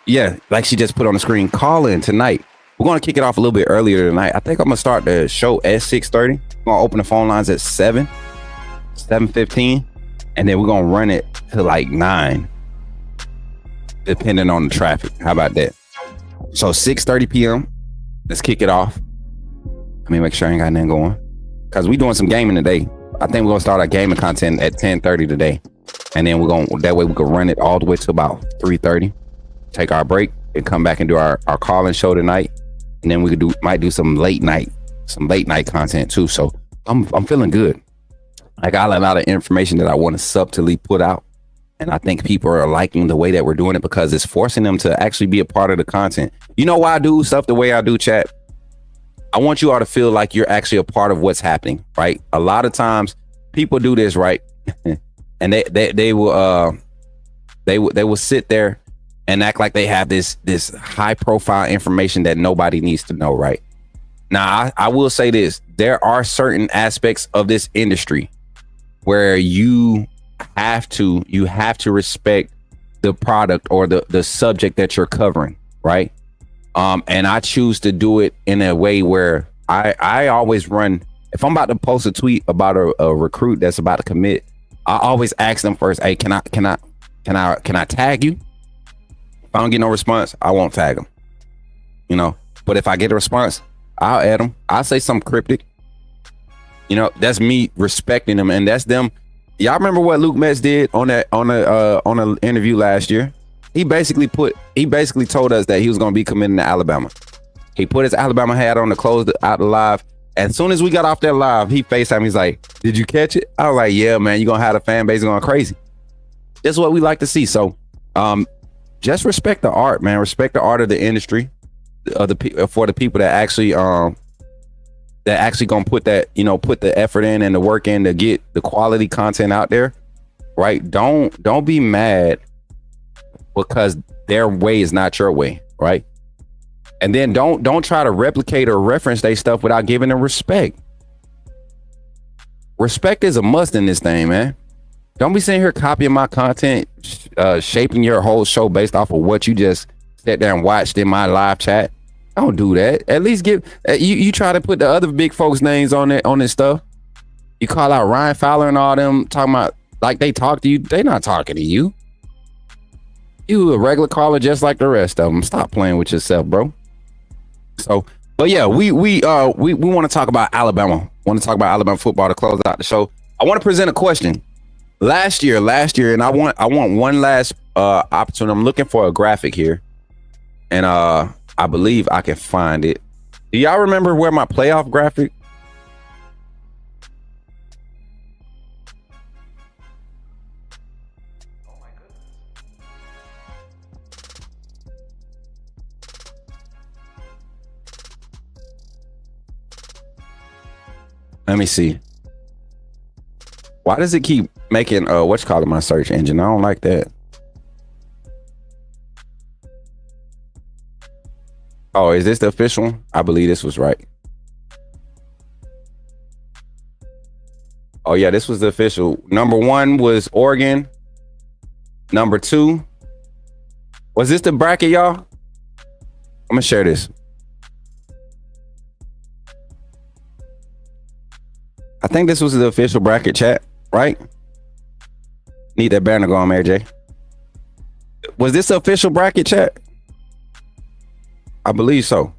yeah, like she just put on the screen, call in tonight. We're gonna kick it off a little bit earlier tonight. I think I'm gonna start the show at 6:30. We're gonna open the phone lines at 7:15, and then we're gonna run it to like 9, depending on the traffic. How about that? So 6:30 p.m. Let's kick it off. Let me make sure I ain't got nothing going, because we doing some gaming today. I think we're gonna start our gaming content at 10:30 today, and then we're gonna, that way we can run it all the way to about 3:30. Take our break and come back and do our call-in show tonight, and then we could might do some late night content too. So I'm feeling good. I got a lot of information that I want to subtly put out, and I think people are liking the way that we're doing it because it's forcing them to actually be a part of the content. You know why I do stuff the way I do, chat? I want you all to feel like you're actually a part of what's happening, right? A lot of times people do this, right? And they will sit there and act like they have this high profile information that nobody needs to know, right? Now, I will say this. There are certain aspects of this industry where you have to respect the product or the subject that you're covering, right? And I choose to do it in a way where I always run. If I'm about to post a tweet about a recruit that's about to commit, I always ask them first, hey, can I tag you? If I don't get no response, I won't tag them. You know, but if I get a response, I'll add them. I'll say something cryptic. You know, that's me respecting them, and that's them. Y'all remember what Luke Metz did on an interview last year? He basically told us that he was going to be committing to Alabama. He put his Alabama hat on to close out the live. As soon as we got off that live, he FaceTimed. He's like, "Did you catch it?" I was like, "Yeah, man. You're going to have the fan base going crazy." That's what we like to see. So, just respect the art, man. Respect the art of the industry, for the people that actually gonna put the effort in and the work in to get the quality content out there, right? Don't be mad because their way is not your way, right? And then don't try to replicate or reference their stuff without giving them respect. Respect is a must in this thing, man. Don't be sitting here copying my content, shaping your whole show based off of what you just sat there and watched in my live chat. Don't do that. At least give you try to put the other big folks' names on this stuff. You call out Ryan Fowler and all them, talking about like they talk to you. They not talking to you. You a regular caller just like the rest of them. Stop playing with yourself, bro. So, but yeah, we want to talk about Alabama. Want to talk about Alabama football to close out the show. I want to present a question. Last year, and I want one last opportunity. I'm looking for a graphic here, and I believe I can find it. Do y'all remember where my playoff graphic? Let me see. Why does it keep making my search engine? I don't like that. Oh, is this the official one? I believe this was right. Oh yeah, this was the official. Number 1 was Oregon. Number 2. Was this the bracket, y'all? I'm gonna share this. I think this was the official bracket, chat, right? Need that banner going, Mary J. Was this the official bracket, chat? I believe so.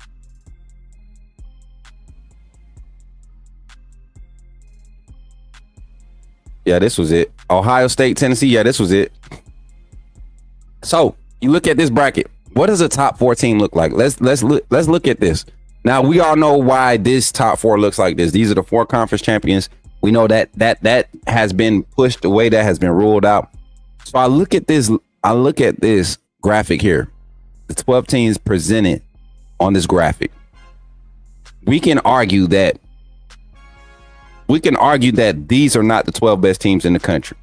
Yeah, this was it. Ohio State, Tennessee. Yeah, this was it. So you look at this bracket. What does a top 4 team look like? Let's look at this. Now we all know why this top 4 looks like this. These are the 4 conference champions. We know that has been pushed away. That has been ruled out. So I look at this graphic here. The 12 teams presented on this graphic. We can argue that these are not the 12 best teams in the country.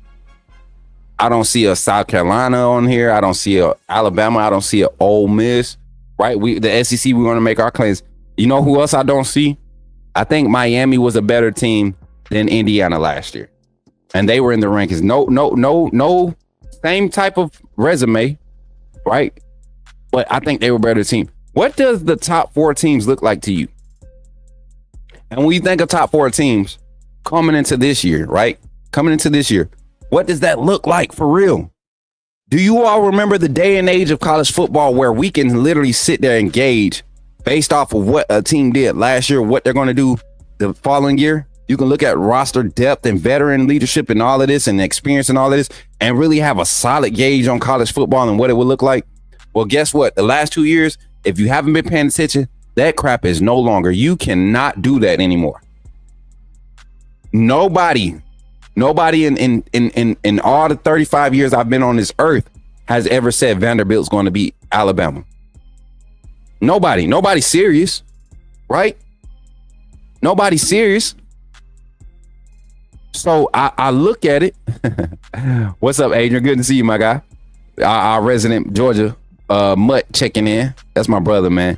I don't see a South Carolina on here. I don't see a Alabama. I don't see a Ole Miss. Right? The SEC. We want to make our claims. You know who else I don't see? I think Miami was a better team than Indiana last year. And they were in the rankings. No, same type of resume, right? But I think they were a better team. What does the top 4 teams look like to you? And when you think of top 4 teams coming into this year, right? Coming into this year, what does that look like for real? Do you all remember the day and age of college football where we can literally sit there and gauge based off of what a team did last year, what they're going to do the following year? You can look at roster depth and veteran leadership and all of this and experience and all of this and really have a solid gauge on college football and what it would look like. Well, guess what? The last 2 years, if you haven't been paying attention, that crap is no longer. You cannot do that anymore. Nobody in all the 35 years I've been on this earth has ever said Vanderbilt's going to beat Alabama. Nobody serious, right? Nobody serious. So I look at it. What's up, Adrian? Good to see you, my guy. Our resident Georgia mutt checking in. That's my brother, man.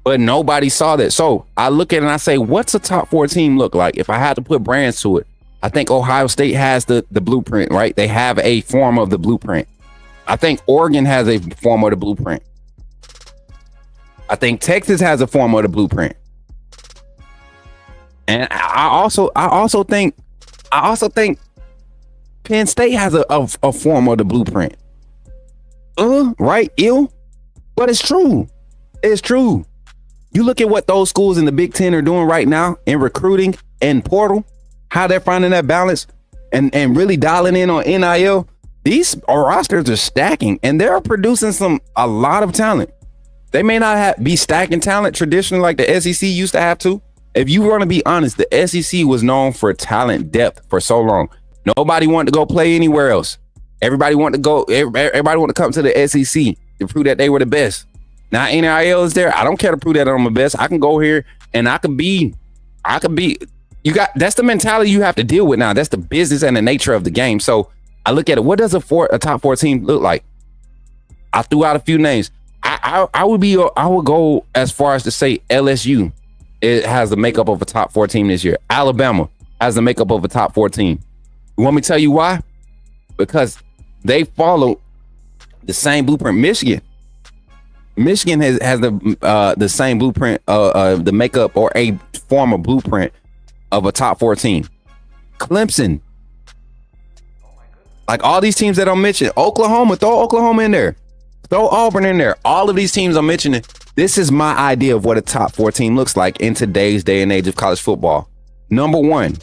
But nobody saw that. So I look at it and I say, what's a top 4 team look like? If I had to put brands to it, I think Ohio State has the blueprint, right? They have a form of the blueprint. I think Oregon has a form of the blueprint. I think Texas has a form of the blueprint. And I also think Penn State has a form of the blueprint. Right? Ill? But it's true. It's true. You look at what those schools in the Big Ten are doing right now in recruiting and portal, how they're finding that balance and really dialing in on NIL. These rosters are stacking and they're producing a lot of talent. They may not be stacking talent traditionally like the SEC used to have to. If you want to be honest, the SEC was known for talent depth for so long. Nobody wanted to go play anywhere else. Everybody wanted to come to the SEC to prove that they were the best. Now NIL is there. I don't care to prove that I'm the best. I can go here and that's the mentality you have to deal with now. That's the business and the nature of the game. So I look at it. What does a top 4 team look like? I threw out a few names. I would go as far as to say LSU. It has the makeup of a top 4 team this year. Alabama has the makeup of a top 4 team. You want me to tell you why? Because they follow the same blueprint. Michigan has the same blueprint, the makeup or a form of blueprint of a top 4 team. Clemson, like all these teams that I'm mentioning, Oklahoma, throw Oklahoma in there, throw Auburn in there. All of these teams I'm mentioning. This is my idea of what a top 4 team looks like in today's day and age of college football. Number one,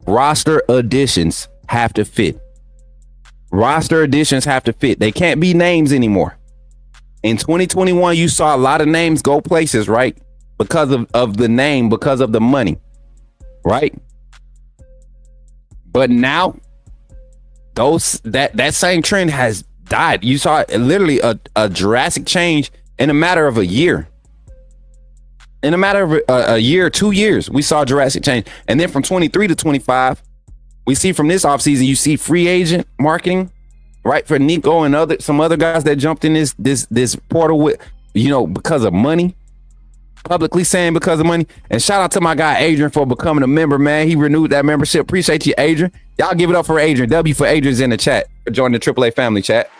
roster additions have to fit. Roster additions have to fit. They can't be names anymore. In 2021, you saw a lot of names go places, right? Because of the name, because of the money, right? But now, that same trend has died. You saw literally a drastic change in a matter of a year. In a matter of a year, 2 years, we saw a drastic change. And then from 23 to 25, we see from this offseason, you see free agent marketing, right? For Nico and some other guys that jumped in this portal with, because of money. Publicly saying because of money. And shout out to my guy Adrian for becoming a member, man. He renewed that membership. Appreciate you, Adrian. Y'all give it up for Adrian. W for Adrian's in the chat for joining the AAA family chat.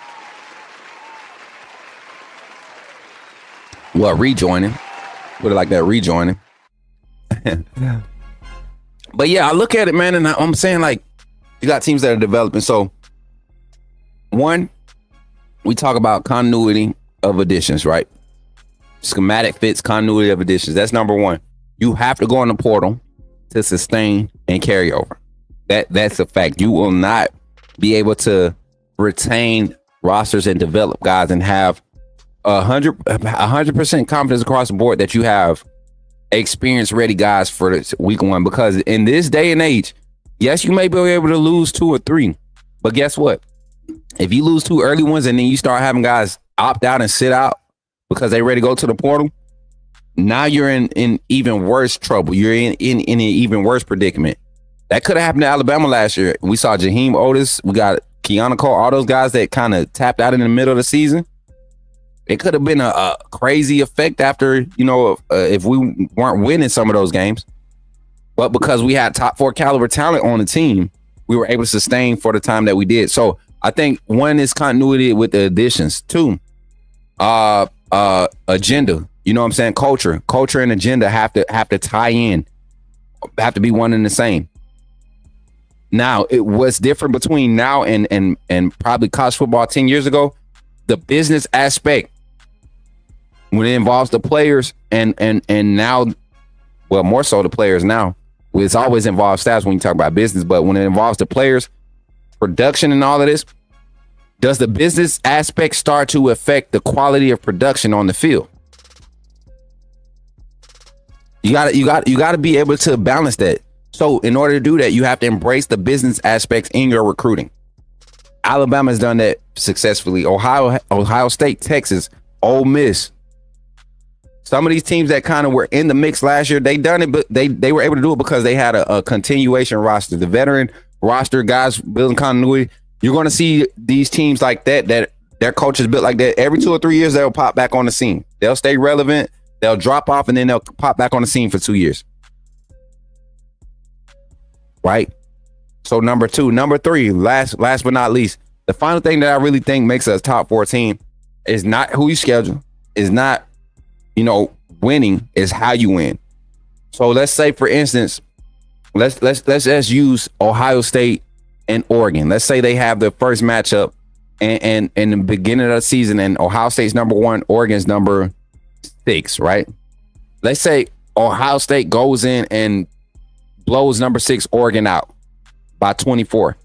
Well, rejoining. Would have like that rejoining. But yeah, I look at it, man, and I'm saying like you got teams that are developing. So one, we talk about continuity of additions, right? Schematic fits, continuity of additions. That's number one. You have to go in the portal to sustain and carry over. That's a fact. You will not be able to retain rosters and develop guys and have 100% confidence across the board that you have experienced ready guys for week 1. Because in this day and age, yes, you may be able to lose 2 or 3, but guess what? If you lose 2 early ones and then you start having guys opt out and sit out because they ready to go to the portal, now you're in even worse trouble. You're in an even worse predicament. That could have happened to Alabama last year. We saw Jaheim Otis. We got Keanu Cole, all those guys that kind of tapped out in the middle of the season. It could have been a crazy effect after, if we weren't winning some of those games. But because we had top 4 caliber talent on the team, we were able to sustain for the time that we did. So I think 1 is continuity with the additions. 2, agenda. You know what I'm saying? Culture and agenda have to tie in, have to be one and the same. Now, what's different between now and probably college football 10 years ago, the business aspect, when it involves the players and now, well, more so the players now. It's always involved staffs when you talk about business, but when it involves the players, production and all of this, does the business aspect start to affect the quality of production on the field? You got to be able to balance that. So in order to do that, you have to embrace the business aspects in your recruiting. Alabama's done that successfully. Ohio State, Texas, Ole Miss. Some of these teams that kind of were in the mix last year, they done it, but they were able to do it because they had a continuation roster, the veteran roster, guys building continuity. You're going to see these teams like that their coaches built like that. Every 2 or 3 years, they'll pop back on the scene. They'll stay relevant. They'll drop off, and then they'll pop back on the scene for 2 years. Right? So number 2. Number 3, last but not least, the final thing that I really think makes us top 4 team is not who you schedule, is not winning, is how you win. So let's say, for instance, let's just use Ohio State and Oregon. Let's say they have the first matchup and in the beginning of the season, and Ohio State's number 1, Oregon's number 6, right? Let's say Ohio State goes in and blows number 6 Oregon out by 24.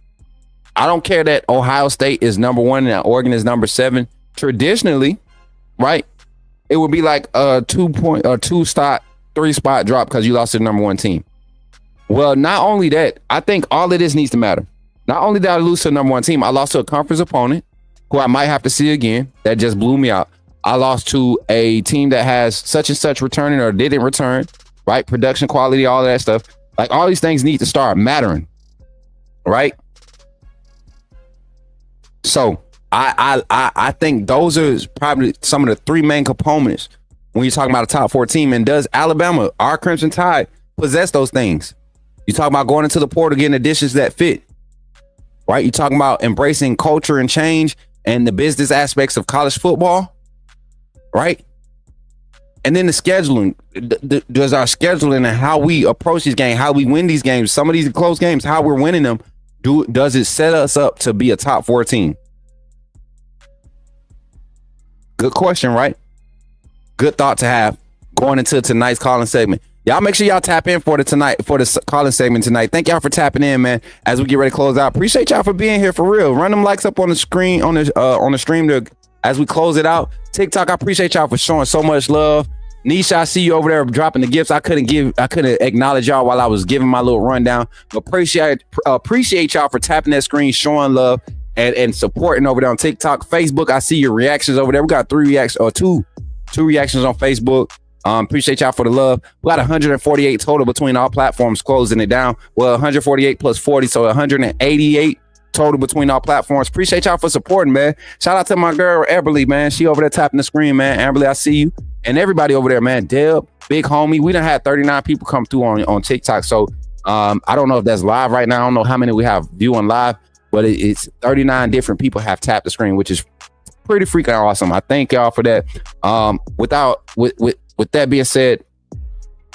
I don't care that Ohio State is number 1 and Oregon is number 7. Traditionally, right, it would be like a 3 spot drop because you lost to the number 1 team. Well, not only that, I think all of this needs to matter. Not only did I lose to the number 1 team, I lost to a conference opponent who I might have to see again. That just blew me out. I lost to a team that has such and such returning or didn't return, right? Production quality, all of that stuff. Like, all these things need to start mattering, right? So I think those are probably some of the 3 main components when you're talking about a top 4 team. And does Alabama, our Crimson Tide, possess those things? You talk about going into the portal, getting additions that fit, right? You're talking about embracing culture and change and the business aspects of college football, right? And then the scheduling. Does our scheduling and how we approach these games, how we win these games, some of these close games, how we're winning them, does it set us up to be a top 4 team? Good question, right? Good thought to have going into tonight's calling segment. Y'all make sure y'all tap in for the calling segment tonight. Thank y'all for tapping in, man. As we get ready to close out, appreciate y'all for being here for real. Run them likes up on the screen on the stream as we close it out. TikTok, I appreciate y'all for showing so much love. Nisha, I see you over there dropping the gifts. I couldn't acknowledge y'all while I was giving my little rundown. Appreciate y'all for tapping that screen, showing love and supporting over there on TikTok. Facebook, I see your reactions over there. We got 3 reactions or two reactions on Facebook. Appreciate y'all for the love. We got 148 total between all platforms, closing it down. Well, 148 plus 40, so 188 total between all platforms. Appreciate y'all for supporting, man. Shout out to my girl Amberly, man. She over there tapping the screen, man. Amberly, I see you. And everybody over there, man. Deb, big homie. We done had 39 people come through on TikTok. So I don't know if that's live right now. I don't know how many we have viewing live, but it's 39 different people have tapped the screen, which is pretty freaking awesome. I thank y'all for that. With that being said,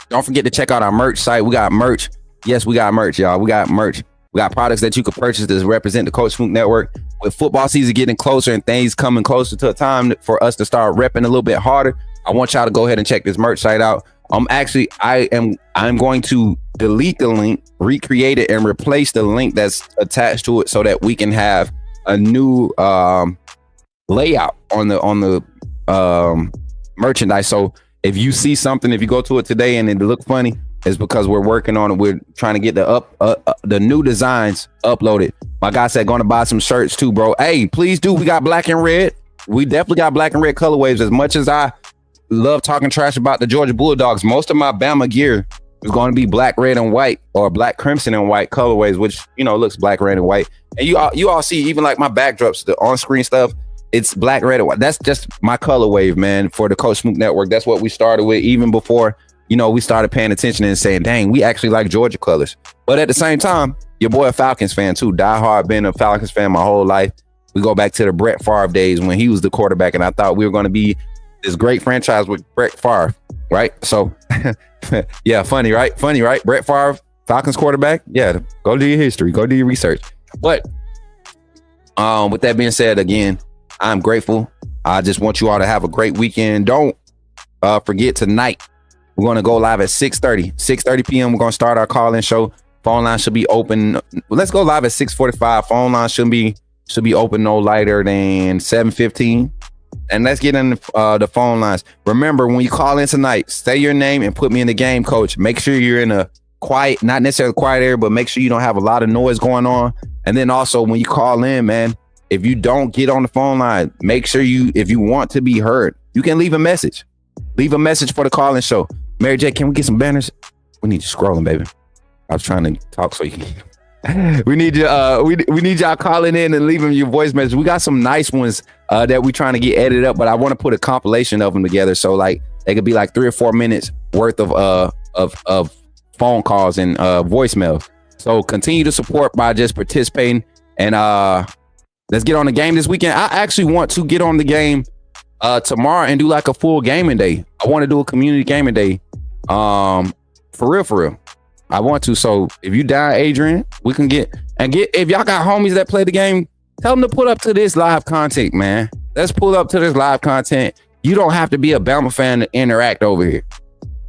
don't forget to check out our merch site. We got merch. Yes, we got merch, y'all. We got merch. We got products that you can purchase that represent the Coach Smook Network. With football season getting closer and things coming closer to a time for us to start repping a little bit harder, I want y'all to go ahead and check this merch site out. I'm going to delete the link, recreate it, and replace the link that's attached to it so that we can have a new layout on the merchandise. So if you see something, if you go to it today and it look funny, it's because we're working on it. We're trying to get the new designs uploaded. My guy said going to buy some shirts too, bro. Hey, please do. We got black and red. We definitely got black and red colorways. As much as I love talking trash about the Georgia Bulldogs, most of my Bama gear is going to be black, red, and white, or black, crimson, and white colorways, which looks black, red, and white. And you all see, even like my backdrops, the on-screen stuff, It's black, red, and white. That's just my color wave, man, for the Coach Smook Network. That's what we started with even before, we started paying attention and saying, dang, we actually like Georgia colors. But at the same time, your boy a Falcons fan too. Die hard, been a Falcons fan my whole life. We go back to the Brett Favre days when he was the quarterback, and I thought we were going to be this great franchise with Brett Favre, right? So, yeah, funny, right? Brett Favre, Falcons quarterback. Yeah, go do your history. Go do your research. But with that being said, again, I'm grateful. I just want you all to have a great weekend. Don't forget tonight, we're going to go live at 6:30 p.m. We're going to start our call-in show. Phone line should be open. Let's go live at 6:45. Phone line should be open no later than 7:15. And let's get in the phone lines. Remember, when you call in tonight, say your name and put me in the game, coach. Make sure you're in a quiet, not necessarily quiet area, but make sure you don't have a lot of noise going on. And then also when you call in, man, if you don't get on the phone line, make sure if you want to be heard, you can leave a message. Leave a message for the call-in show. Mary J, can we get some banners? We need you scrolling, baby. I was trying to talk so you can. We need you. We need y'all calling in and leaving your voice message. We got some nice ones that we trying to get edited up, but I want to put a compilation of them together so like they could be like 3 or 4 minutes worth of phone calls and voicemails. So continue to support by just participating, and let's get on the game this weekend. I actually want to get on the game tomorrow and do like a full gaming day. I want to do a community gaming day. For real. I want to. So if you down, Adrian, we can get if y'all got homies that play the game, tell them to put up to this live content, man. Let's pull up to this live content. You don't have to be a Bama fan to interact over here.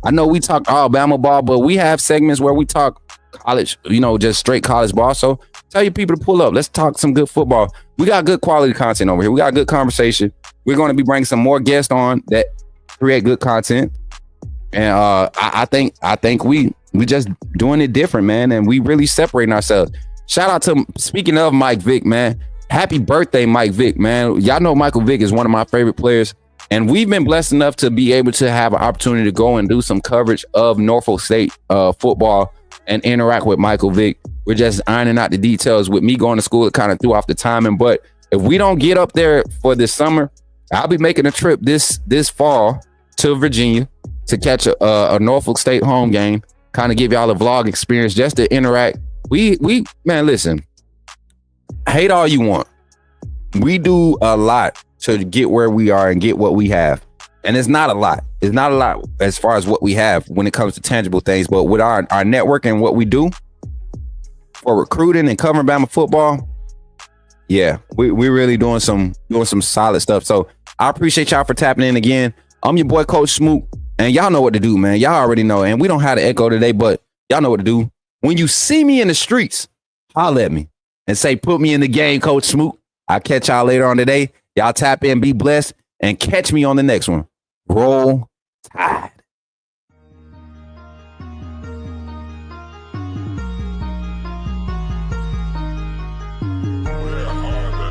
I know we talk all Bama ball, but we have segments where we talk college, just straight college ball. So tell your people to pull up. Let's talk some good football. We got good quality content over here. We got good conversation. We're going to be bringing some more guests on that create good content. And I think we just doing it different, man. And we really separating ourselves. Shout out to, speaking of Mike Vick, man. Happy birthday, Mike Vick, man. Y'all know Michael Vick is one of my favorite players. And we've been blessed enough to be able to have an opportunity to go and do some coverage of Norfolk State football and interact with Michael Vick. We're just ironing out the details. With me going to school, it kind of threw off the timing. But if we don't get up there for this summer, I'll be making a trip this fall to Virginia to catch a Norfolk State home game, kind of give y'all a vlog experience just to interact. We man, listen, hate all you want. We do a lot to get where we are and get what we have. And it's not a lot. It's not a lot as far as what we have when it comes to tangible things. But with our network and what we do for recruiting and covering Bama football, yeah, we're really doing some solid stuff. So I appreciate y'all for tapping in again. I'm your boy, Coach Smook, and y'all know what to do, man. Y'all already know. And we don't have to echo today, but y'all know what to do. When you see me in the streets, holler at me and say, put me in the game, Coach Smook. I'll catch y'all later on today. Y'all tap in, be blessed, and catch me on the next one. Roll Tide.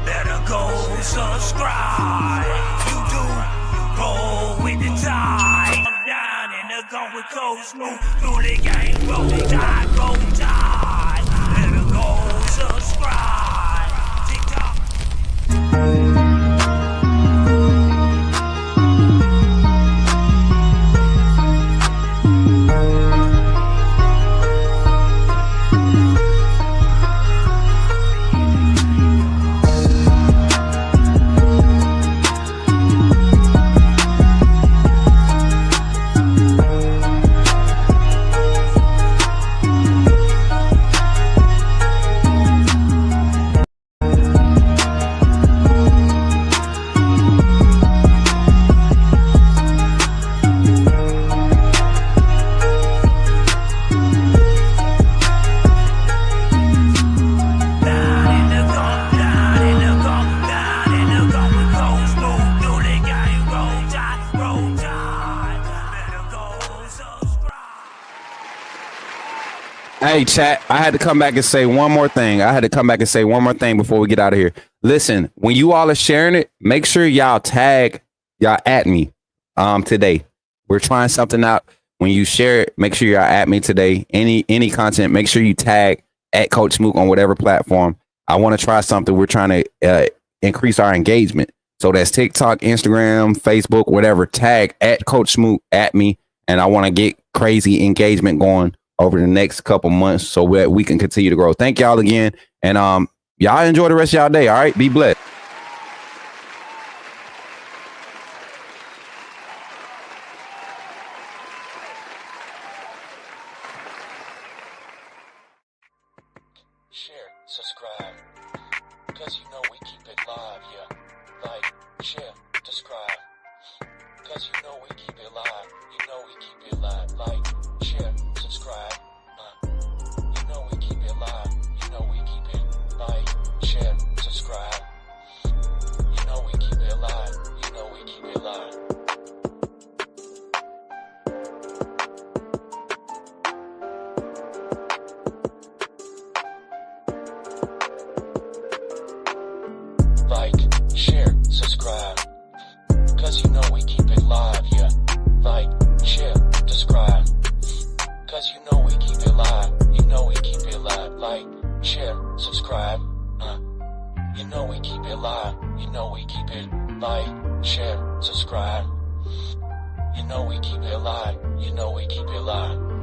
Better go subscribe. You do roll with the tide. I'm down in the gun with Coach Smook. Through the game, roll tide, roll tide. Better go subscribe. TikTok. Hey, chat, I had to come back and say one more thing. Before we get out of here. Listen, when you all are sharing it, make sure y'all tag y'all at me today. We're trying something out. When you share it, make sure y'all at me today. Any content, make sure you tag at Coach Smook on whatever platform. I want to try something. We're trying to increase our engagement. So that's TikTok, Instagram, Facebook, whatever. Tag at Coach Smook at me. And I want to get crazy engagement going over the next couple months so that we can continue to grow. Thank y'all again. And y'all enjoy the rest of y'all day. All right. Be blessed. Share, subscribe, cause you know we keep it live, yeah. Like, share, subscribe, cause you know we keep it live. You know we keep it live. Like, share, subscribe, you know we keep it live. You know we keep it like, share, subscribe. You know we keep it live. You know we keep it live. Like, share, subscribe, cause you know we keep it live, yeah. Like, share, subscribe, cause you know we keep it live. You know we keep it live. Like, share, subscribe, you know we keep it live. You know we keep it like, share, subscribe, you know we keep it live. You know we keep it live.